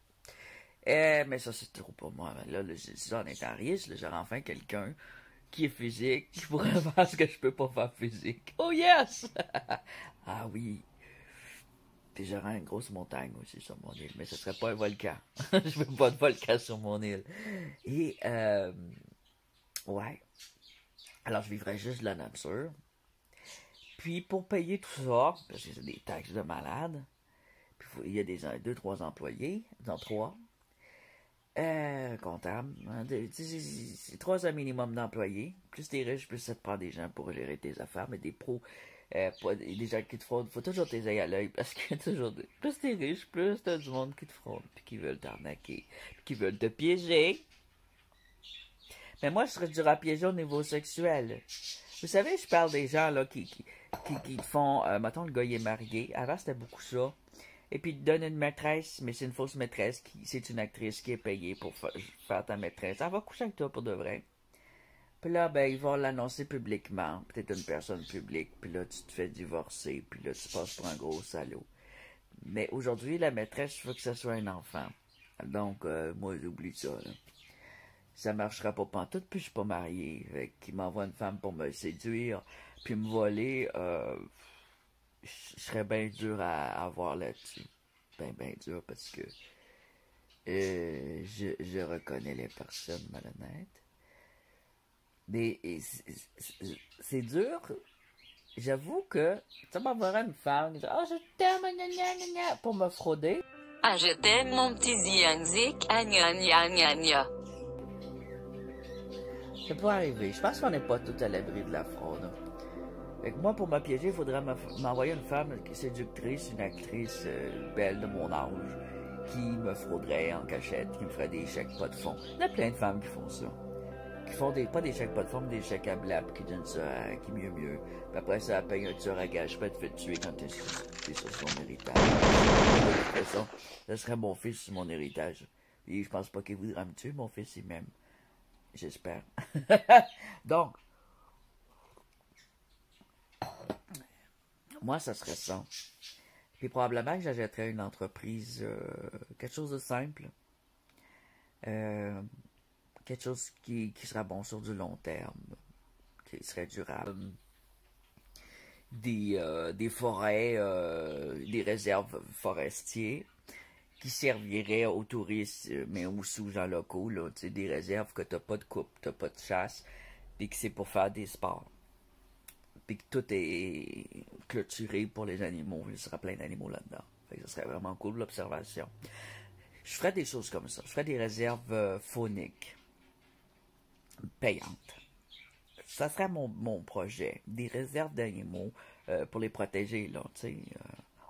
Mais ça, c'est trop pour moi. Là, en étant riche, j'aurais enfin quelqu'un qui est physique, qui pourrait faire ce que je peux pas faire physique. Oh yes! Ah oui. Puis j'aurais une grosse montagne aussi sur mon île, mais ce serait pas un volcan. Je veux pas de volcan sur mon île. Et, ouais. Alors, je vivrais juste de la nature. Puis, pour payer tout ça, parce que c'est des taxes de malade, puis il y a des 2-3 employés, dans 3. Comptable. Hein, c'est 3 un minimum d'employés. Plus t'es riche, plus ça te prend des gens pour gérer tes affaires, mais des pros, pas des gens qui te fraudent. Faut toujours tes yeux à l'œil, parce que toujours, plus t'es riche, plus t'as du monde qui te fraude, puis qui veulent t'arnaquer, puis qui veulent te piéger. Mais moi, je serais dur à piéger au niveau sexuel. Vous savez, je parle des gens là qui font, mettons, le gars il est marié. Avant, c'était beaucoup ça. Et puis, il te donne une maîtresse, mais c'est une fausse maîtresse. C'est une actrice qui est payée pour faire ta maîtresse. Elle va coucher avec toi pour de vrai. Puis là, ben, ils vont l'annoncer publiquement. Peut-être une personne publique. Puis là, tu te fais divorcer. Puis là, tu passes pour un gros salaud. Mais aujourd'hui, la maîtresse, il faut que ce soit un enfant. Donc, moi, j'oublie ça, là. Ça marchera pas pantoute, puis je suis pas marié. Fait qu'il m'envoie une femme pour me séduire, puis me voler, je serais bien dur à avoir là-dessus. Ben dur, parce que je reconnais les personnes malhonnêtes. Mais c'est dur. J'avoue que ça m'enverrait une femme qui dit « Oh, je t'aime, gna gna gna gna » pour me frauder. Ah, je t'aime, mon petit Zianzik, ah gna gna gna gna. Ça peut arriver. Je pense qu'on n'est pas tout à l'abri de la fraude. Fait que moi, pour me piéger, il faudrait m'envoyer une femme qui est séductrice, une actrice belle de mon âge, qui me frauderait en cachette, qui me ferait des chèques pas de fond. Il y a plein de femmes qui font ça. Qui font pas des chèques pas de fond, mais des chèques à blab, qui donnent ça à qui mieux. Puis après ça, elle paye un tueur à gage, pas te fait tuer quand t'es sur son héritage. De toute façon, ça serait mon fils sur mon héritage. Et je pense pas qu'il voudra me tuer, mon fils, il m'aime. J'espère. Donc, moi, ça serait ça. Puis probablement que j'achèterais une entreprise, quelque chose de simple. Quelque chose qui sera bon sur du long terme. Qui serait durable. Des forêts, des réserves forestières qui servirait aux touristes, mais aussi aux gens locaux, là, tu sais, des réserves que t'as pas de coupe, t'as pas de chasse, puis que c'est pour faire des sports. Puis que tout est clôturé pour les animaux, il y sera plein d'animaux là-dedans. Fait que ça serait vraiment cool, l'observation. Je ferais des choses comme ça, je ferais des réserves fauniques, payantes. Ça serait mon projet, des réserves d'animaux pour les protéger, là, tu sais,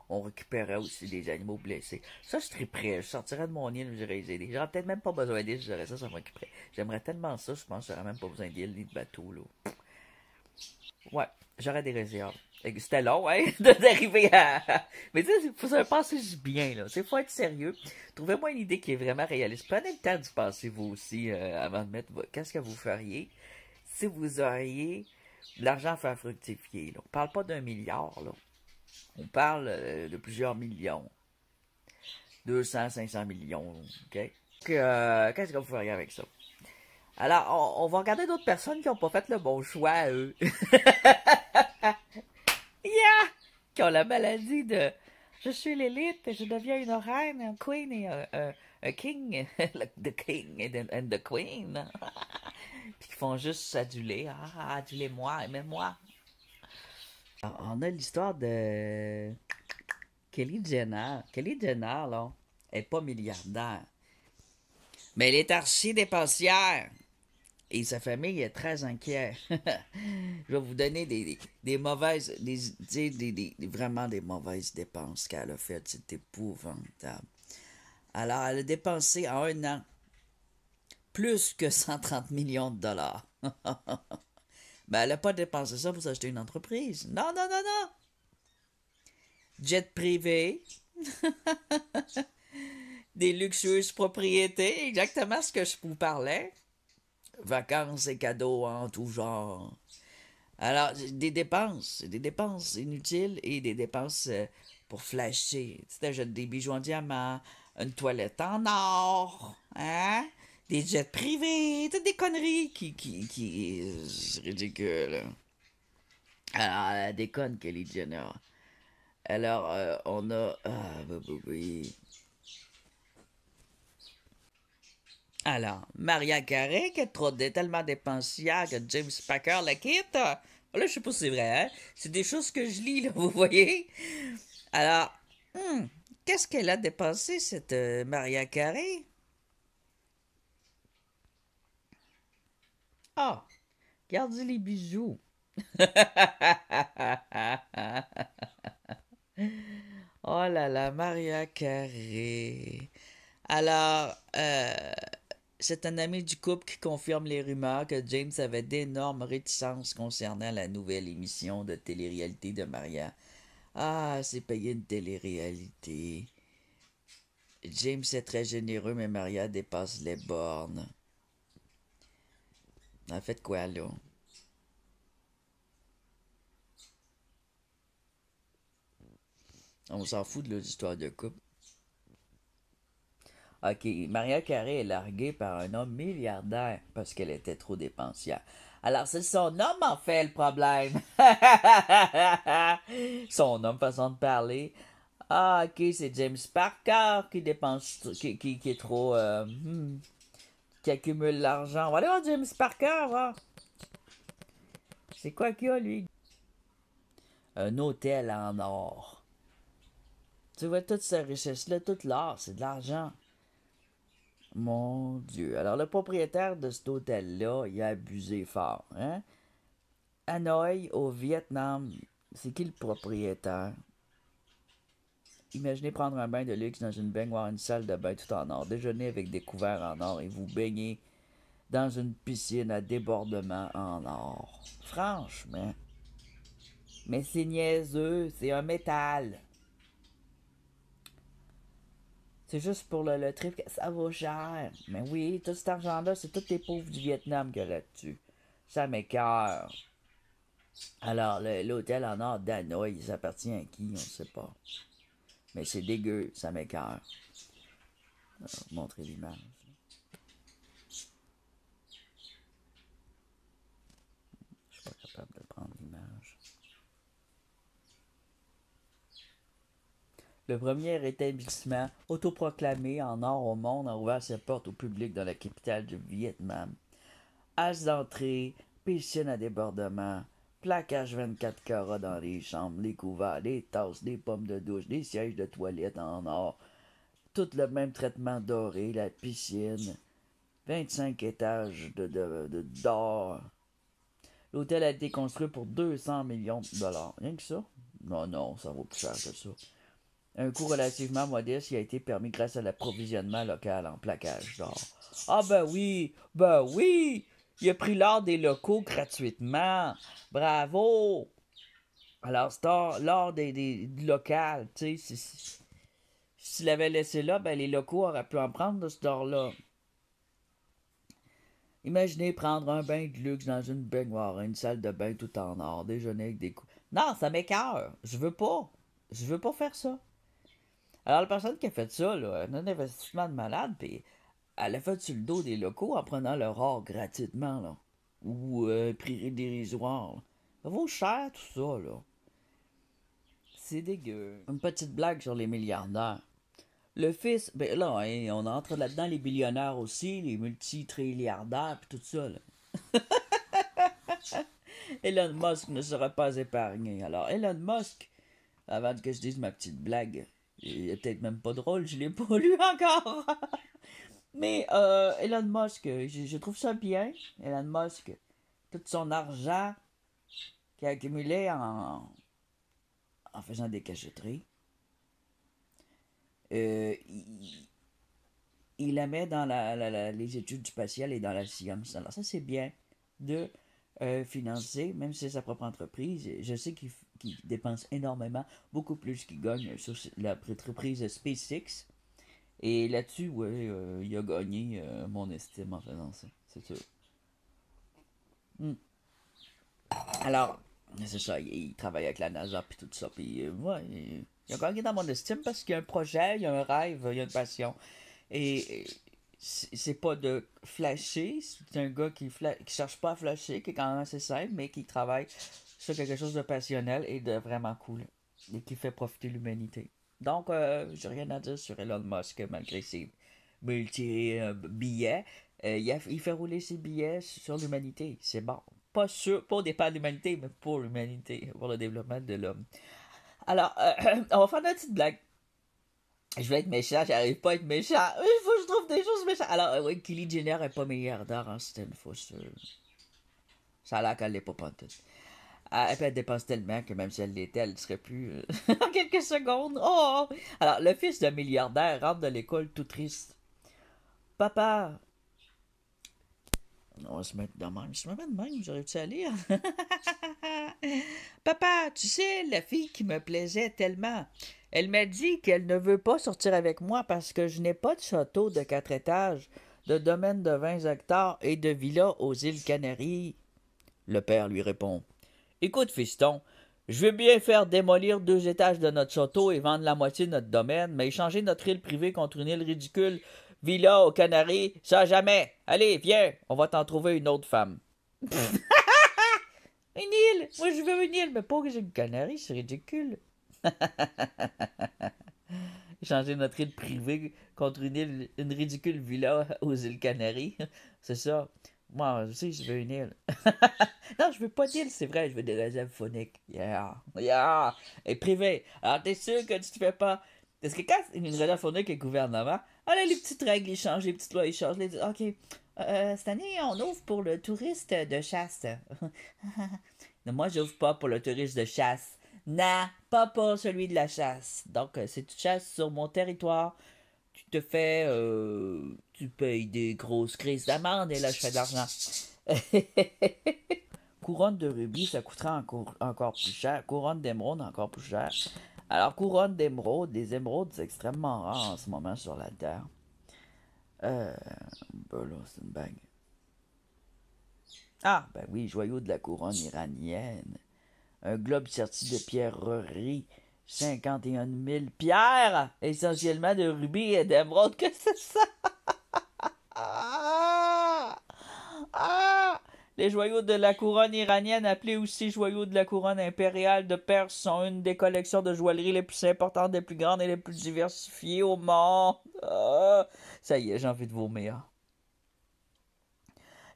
on récupérait aussi des animaux blessés. Ça, je serais prêt. Je sortirais de mon île, j'irais les aider. J'aurais peut-être même pas besoin d'île, je dirais ça, ça m'occuperait. J'aimerais tellement ça, je pense que j'aurais même pas besoin d'île ni de bateau, là. Ouais, j'aurais des réserves. C'était long, hein, d'arriver à... Mais tu sais, il faut se penser bien, là. Il faut être sérieux. Trouvez-moi une idée qui est vraiment réaliste. Prenez le temps d'y penser, vous aussi, avant de mettre... Qu'est-ce que vous feriez si vous auriez de l'argent à faire fructifier, là. On parle pas d'1 milliard, là. On parle de plusieurs millions. 200, 500 millions, ok? Qu'est-ce que vous feriez avec ça? Alors, on va regarder d'autres personnes qui n'ont pas fait le bon choix, eux. Yeah! Qui ont la maladie de Je suis l'élite, je deviens une reine, un queen et un king. The king and the queen. Puis qui font juste s'aduler. Ah, adulez-moi, aimez-moi. Alors, on a l'histoire de Kelly Jenner. Kelly Jenner, là, elle n'est pas milliardaire. Mais elle est archi dépensière. Et sa famille est très inquiète. Je vais vous donner des mauvaises, vraiment des mauvaises dépenses qu'elle a faites. C'est épouvantable. Alors, elle a dépensé en un an plus que 130 millions de dollars. Mais elle n'a pas dépensé ça pour s'acheter une entreprise. Non, non, non, non. Jet privé. Des luxueuses propriétés. Exactement ce que je vous parlais. Vacances et cadeaux en tout genre. Alors, des dépenses inutiles et des dépenses pour flasher. Tu t'achètes des bijoux en diamant, une toilette en or, hein? Des jets privés, toutes des conneries c'est ridicule. Alors, elle déconne, Kelly Jenner. Alors, on a... oui. Alors, Maria Carey, qui est tellement dépensière que James Packer la quitte. Là, je sais pas si c'est vrai, hein? C'est des choses que je lis, là, vous voyez? Alors, qu'est-ce qu'elle a dépensé, cette Maria Carey? Ah, regardez les bijoux. Oh là là, Maria Carey. Alors, c'est un ami du couple qui confirme les rumeurs que James avait d'énormes réticences concernant la nouvelle émission de télé-réalité de Maria. Ah, c'est payer une télé-réalité. James est très généreux, mais Maria dépasse les bornes. En fait quoi, là? On s'en fout de l'histoire de couple. OK, Maria Carey est larguée par un homme milliardaire parce qu'elle était trop dépensière. Alors, c'est son homme, en fait, le problème. Son homme, façon de parler. Ah, OK, c'est James Parker qui dépense, qui est trop... qui accumule l'argent. On va aller voir James Parker, va. C'est quoi qu'il a, lui? Un hôtel en or. Tu vois, toute cette richesse-là, tout l'or, c'est de l'argent. Mon Dieu. Alors, le propriétaire de cet hôtel-là, il a abusé fort. Hein? Hanoï, au Vietnam, c'est qui le propriétaire? Imaginez prendre un bain de luxe dans une baignoire, une salle de bain tout en or, déjeuner avec des couverts en or et vous baignez dans une piscine à débordement en or. Franchement. Mais c'est niaiseux, c'est un métal. C'est juste pour le trip que ça vaut cher. Mais oui, tout cet argent-là, c'est tous les pauvres du Vietnam qu'il y a là-dessus. Ça m'écoeure. Alors, l'hôtel en or d'Hanoï, ça appartient à qui? On ne sait pas. Mais c'est dégueu, ça m'écoeure. Je vais vous montrer l'image. Je suis pas capable de prendre l'image. Le premier établissement autoproclamé en or au monde a ouvert ses portes au public dans la capitale du Vietnam. Hache d'entrée, piscine à débordement, plaquage 24 carats dans les chambres, les couverts, les tasses, des pommes de douche, des sièges de toilette en or, tout le même traitement doré, la piscine, 25 étages d'or. L'hôtel a été construit pour 200 millions de dollars. Rien que ça? Non, ça vaut plus cher que ça. Un coût relativement modeste qui a été permis grâce à l'approvisionnement local en plaquage d'or. Ah ben oui! Il a pris l'or des locaux gratuitement. Bravo! Alors, c'est l'or des locales, tu sais. S'il avait laissé là, ben les locaux auraient pu en prendre de cet or-là. Imaginez prendre un bain de luxe dans une baignoire, une salle de bain tout en or, déjeuner avec des coups. Non, ça m'écoeure. Je veux pas faire ça. Alors, la personne qui a fait ça, là, un investissement de malade, puis elle a fait sur le dos des locaux en prenant leur or gratuitement, là. Ou prix dérisoire. Ça vaut cher, tout ça, là. C'est dégueu. Une petite blague sur les milliardaires. Le fils, ben là, hein, on entre là-dedans les billionnaires aussi, les multitrilliardaires, puis tout ça, là. Elon Musk ne sera pas épargné. Alors, Elon Musk, avant que je dise ma petite blague, il est peut-être même pas drôle, je l'ai pas lu encore. Mais Elon Musk, je trouve ça bien. Elon Musk, tout son argent qu'il a accumulé en faisant des cachotteries, il la met dans les études spatiales et dans la science. Alors ça, c'est bien de financer, même si c'est sa propre entreprise. Je sais qu'il dépense énormément, beaucoup plus qu'il gagne sur l'entreprise SpaceX. Et là-dessus, ouais, il a gagné mon estime en faisant ça, c'est sûr. Alors, c'est ça, il travaille avec la NASA puis tout ça, puis ouais, il a gagné dans mon estime parce qu'il y a un projet, il y a un rêve, il y a une passion. Et c'est pas de flasher, c'est un gars qui cherche pas à flasher, qui est quand même assez simple, mais qui travaille sur quelque chose de passionnel et de vraiment cool, et qui fait profiter l'humanité. Donc, j'ai rien à dire sur Elon Musk, malgré ses multi-billets. Il fait rouler ses billets sur l'humanité, c'est bon. Pas au départ de l'humanité, mais pour l'humanité, pour le développement de l'homme. Alors, on va faire une petite blague. Je vais être méchant, j'arrive pas à être méchant. Il faut que je trouve des choses méchantes. Alors, oui, Kylie Jenner est pas milliardaire, hein, c'était une fausse. Ça a l'air qu'elle l'est pas pantoute. Et puis elle dépense tellement que même si elle l'était, elle ne serait plus en quelques secondes. Oh! Alors, le fils d'un milliardaire rentre de l'école tout triste. Papa! On va se mettre de même. Je me mets de même, j'aurais-tu à lire? Papa, tu sais, la fille qui me plaisait tellement, elle m'a dit qu'elle ne veut pas sortir avec moi parce que je n'ai pas de château de 4 étages, de domaine de 20 hectares et de villa aux îles Canaries. Le père lui répond. Écoute, fiston, je veux bien faire démolir 2 étages de notre château et vendre la moitié de notre domaine, mais échanger notre île privée contre une île ridicule, villa aux Canaries, ça jamais. Allez, viens, on va t'en trouver une autre femme. Une île! Moi, je veux une île, mais pas que j'ai une Canarie, c'est ridicule. Échanger notre île privée contre une ridicule villa aux îles Canaries. C'est ça. Moi aussi, je veux une île. Non, je veux pas d'île, c'est vrai, je veux des réserves phoniques. Yeah, yeah. Et privé. Alors, t'es sûr que tu te fais pas. Parce que quand une réserve phonique est gouvernement, allez, les petites règles, ils changent, les petites lois, ils changent. OK. Cette année, on ouvre pour le touriste de chasse. Non, moi, j'ouvre pas pour le touriste de chasse. Non, pas pour celui de la chasse. Donc, si tu chasses sur mon territoire, tu te fais... tu payes des grosses crises d'amende et là, je fais de l'argent. Couronne de rubis, ça coûtera encore plus cher. Couronne d'émeraude, encore plus cher. Alors, couronne d'émeraude, des émeraudes, c'est extrêmement rare en ce moment sur la Terre. Ben là, c'est une bague. Ah, ben oui, joyau de la couronne iranienne. Un globe serti de pierreries. 51 000 pierres, essentiellement de rubis et d'émeraude. Que c'est ça? Les joyaux de la couronne iranienne, appelés aussi joyaux de la couronne impériale de Perse, sont une des collections de joaillerie les plus importantes, les plus grandes et les plus diversifiées au monde. Ça y est, j'ai envie de vomir.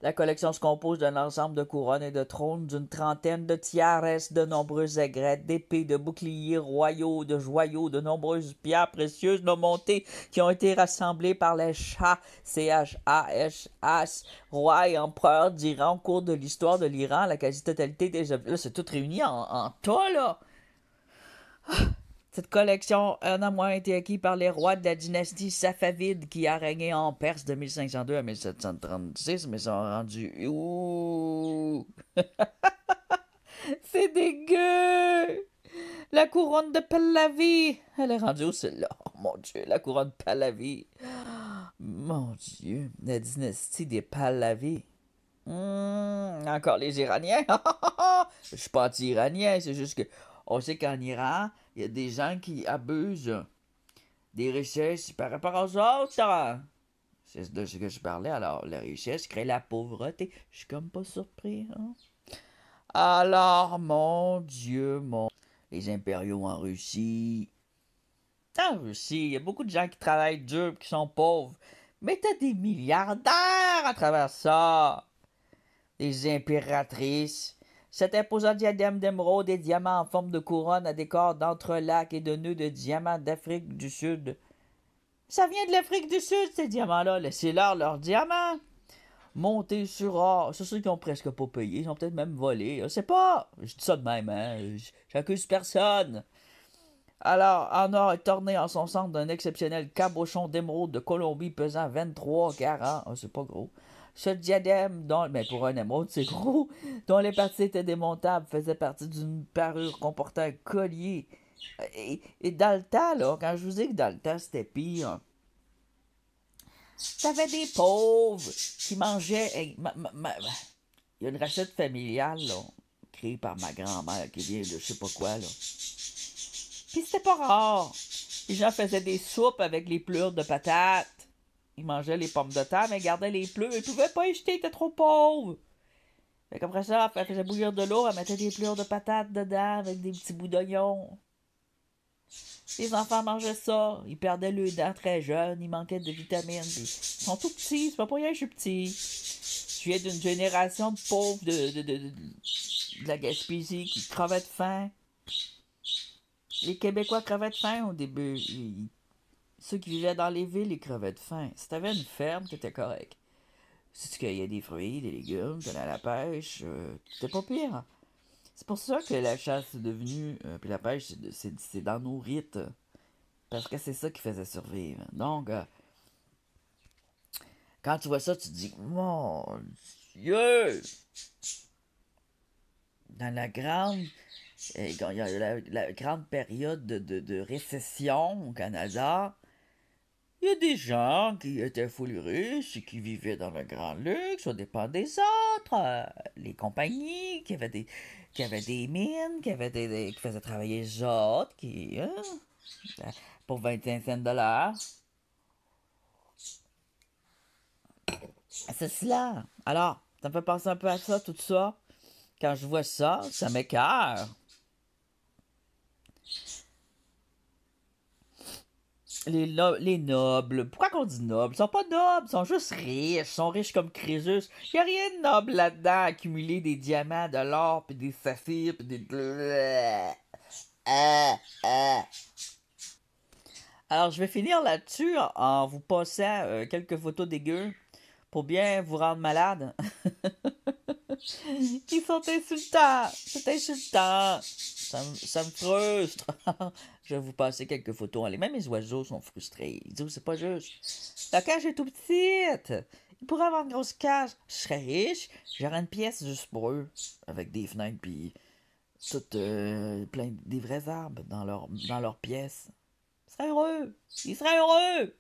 La collection se compose d'un ensemble de couronnes et de trônes, d'une trentaine de tiares, de nombreuses aigrettes, d'épées, de boucliers royaux, de joyaux, de nombreuses pierres précieuses non montées qui ont été rassemblées par les Shahs, C-H-A-S, rois et empereurs d'Iran au cours de l'histoire de l'Iran. La quasi-totalité des objets... Là, c'est tout réuni en tas, là. Cette collection en a moins été acquise par les rois de la dynastie safavide qui a régné en Perse de 1502 à 1736, mais sont rendus... Ouh! C'est dégueu! La couronne de Pahlavi! Elle est rendue où, celle-là? Oh mon Dieu, la couronne Pahlavi! Mon Dieu, la dynastie des Pahlavi. Encore les Iraniens? Je suis pas anti-iranien, c'est juste que on sait qu'en Iran, il y a des gens qui abusent des richesses par rapport aux autres. C'est de ce que je parlais. Alors, la richesse crée la pauvreté. Je suis comme pas surpris. Hein? Alors, mon Dieu, les impériaux en Russie. En Russie, il y a beaucoup de gens qui travaillent dur et qui sont pauvres. Mais t'as des milliardaires à travers ça. Des impératrices. Cet imposant diadème d'émeraude et diamants en forme de couronne à décor d'entrelacs et de nœuds de diamants d'Afrique du Sud. Ça vient de l'Afrique du Sud, ces diamants-là. Laissez-leur leurs diamants. Montés sur or. C'est ceux qui ont presque pas payé. Ils ont peut-être même volé. Je sais pas. Je dis ça de même, hein. J'accuse personne. Alors, en or est orné en son centre d'un exceptionnel cabochon d'émeraude de Colombie pesant 23 carats. Ah, c'est pas gros. Ce diadème, mais pour un émeraude, c'est gros, dont les parties étaient démontables, faisait partie d'une parure comportant un collier. Et dans le temps, là, quand je vous dis que dans le temps, c'était pire, t'avais des pauvres qui mangeaient. Il y a une recette familiale, là, créée par ma grand-mère qui vient de je sais pas quoi, là. Puis c'était pas rare. Les gens faisaient des soupes avec les plures de patates. Ils mangeaient les pommes de terre, mais ils gardaient les plures. Ils pouvaient pas y jeter, ils étaient trop pauvres. Fait qu'après ça, elle faisait bouillir de l'eau, elle mettait des plures de patates dedans avec des petits bouts d'oignon. Les enfants mangeaient ça. Ils perdaient leurs dents très jeunes, ils manquaient de vitamines. Ils sont tout petits, c'est pas pour rien que je suis petit. Je viens d'une génération de pauvres de la Gaspésie qui crevaient de faim. Les Québécois crevaient de faim au début. Ceux qui vivaient dans les villes, ils crevaient de faim. Si t'avais une ferme, t'étais correct. Si tu cueillais des fruits, des légumes, t'allais à la pêche, c'était pas pire. C'est pour ça que la chasse est devenue... puis la pêche, c'est dans nos rites. Parce que c'est ça qui faisait survivre. Donc, quand tu vois ça, tu te dis, mon Dieu! Dans la grande... quand il y a la grande période de récession au Canada, il y a des gens qui étaient full riches et qui vivaient dans le grand luxe au dépens des autres. Les compagnies qui avaient des mines, qui faisaient travailler les autres, pour 25 cents de l'heure. C'est cela. Alors, ça me fait penser un peu à ça, tout ça. Quand je vois ça, ça m'écoeure. Les nobles, pourquoi qu'on dit nobles? Ils sont pas nobles, ils sont juste riches, ils sont riches comme Crésus. Il n'y a rien de noble là-dedans, accumuler des diamants, de l'or, puis des saphirs, puis des... Alors, je vais finir là-dessus en vous passant quelques photos dégueu pour bien vous rendre malade. Ils sont insultants, c'est insultant. Ça me frustre. Je vais vous passer quelques photos. Même mes oiseaux sont frustrés. Ils disent, c'est pas juste. La cage est tout petite. Ils pourraient avoir une grosse cage. Je serais riche. J'aurais une pièce juste pour eux. Avec des fenêtres, puis toutes plein des vrais arbres dans leur pièce. Ils seraient heureux. Ils seraient heureux.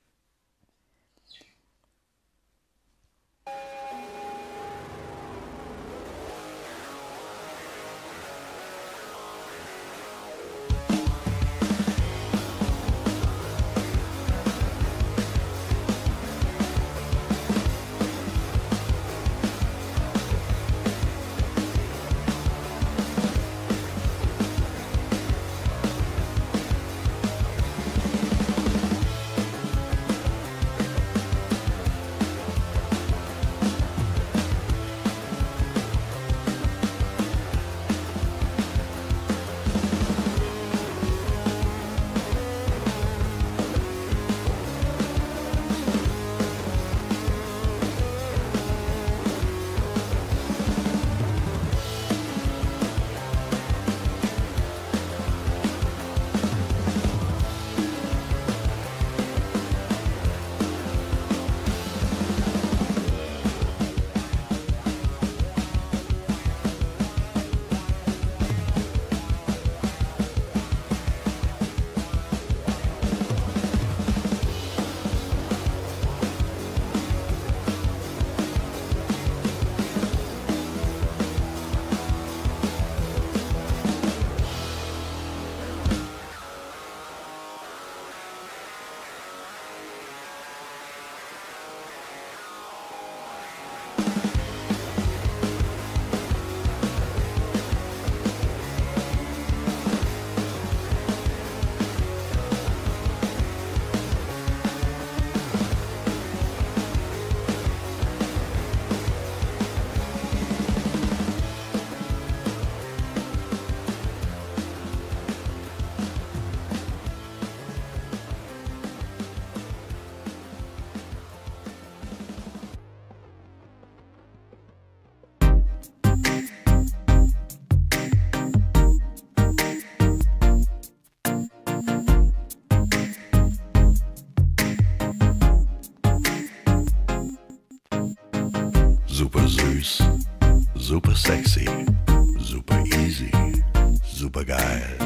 super geil.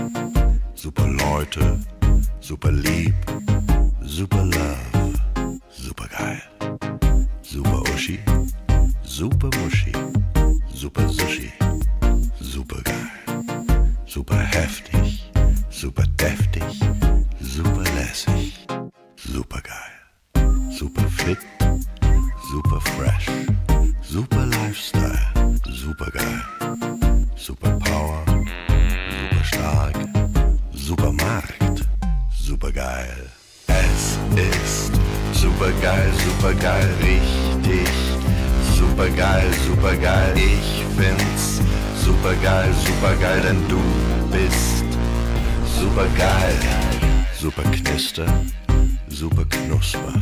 Super Leute, super lieb, super love, super geil. Super Uschi, super Muschi, super Sushi, super geil. Super heftig, super deftig, super lässig, super geil. Super fit, super fresh, super Lifestyle, super geil. Super Power, super stark, super Markt, super geil. Es ist super geil, richtig. Super geil, ich find's super geil, denn du bist super geil. Super Knister, super Knusper,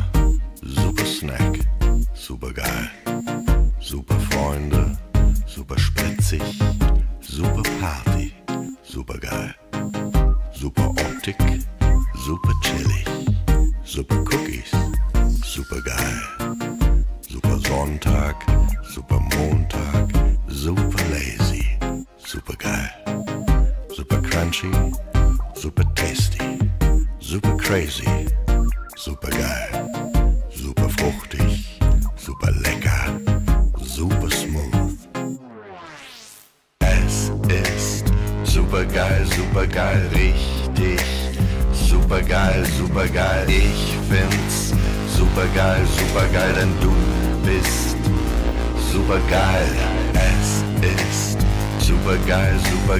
super Snack, super geil. Super Freunde, super spritzig, super Party, super geil. Super Optik, super chillig, super Cookies, super geil. Super Sonntag, super Montag, super lazy, super geil. Super crunchy, super tasty, super crazy, super geil. Super fruchtig, super lecker, super smooth. Es ist super geil, richtig. Super geil, ich find's super geil, denn du bist super geil. Es ist super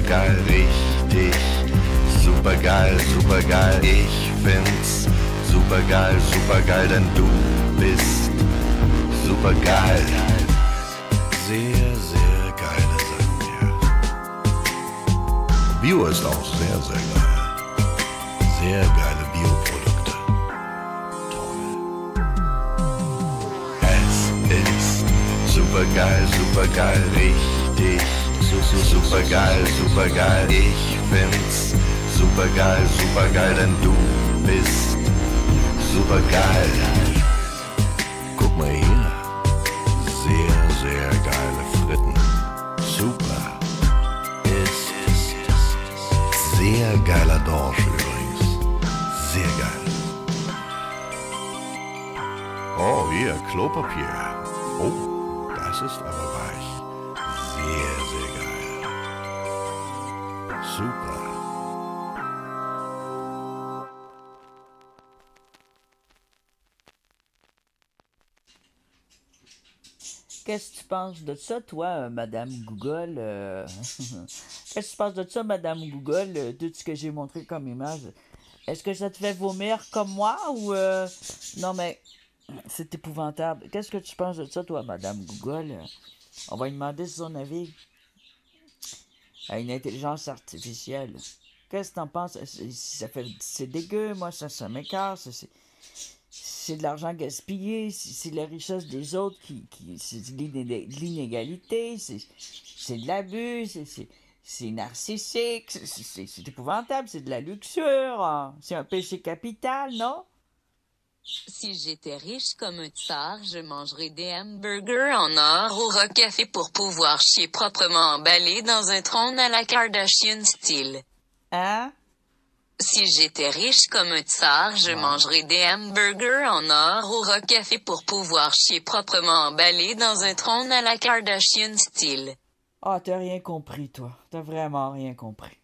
geil, richtig. Super geil, ich find's super geil, denn du bist super geil. Sehr geile Sachen, ja. Bio ist auch sehr geil. Sehr geile Bioprodukte. Toll. Es ist super geil, richtig. Super geil, ich find's super geil, denn du bist super geil. Guck mal hier. Sehr geile Fritten. Super. Ist sehr geiler Dorsch übrigens. Sehr geil. Oh, hier, Klopapier. Oh, das ist aber weich. Sehr geil. Super. Qu'est-ce que tu penses de ça, toi, Madame Google? Qu'est-ce que tu penses de ça, Madame Google, tout ce que j'ai montré comme image? Est-ce que ça te fait vomir comme moi ou... Non, mais c'est épouvantable. Qu'est-ce que tu penses de ça, toi, Madame Google? On va lui demander son avis à une intelligence artificielle. Qu'est-ce que t'en penses? C'est dégueu, moi, ça m'écarte. C'est de l'argent gaspillé, c'est la richesse des autres c'est de l'inégalité, c'est de l'abus, c'est narcissique, c'est épouvantable, c'est de la luxure, hein. C'est un péché capital, non? Si j'étais riche comme un tsar, je mangerais des hamburgers en or au Rock-Café pour pouvoir chier proprement emballé dans un trône à la Kardashian style. Hein? Si j'étais riche comme un tsar, je mangerais des hamburgers en or au Rock-Café pour pouvoir chier proprement emballé dans un trône à la Kardashian style. Ah, t'as rien compris, toi. T'as vraiment rien compris.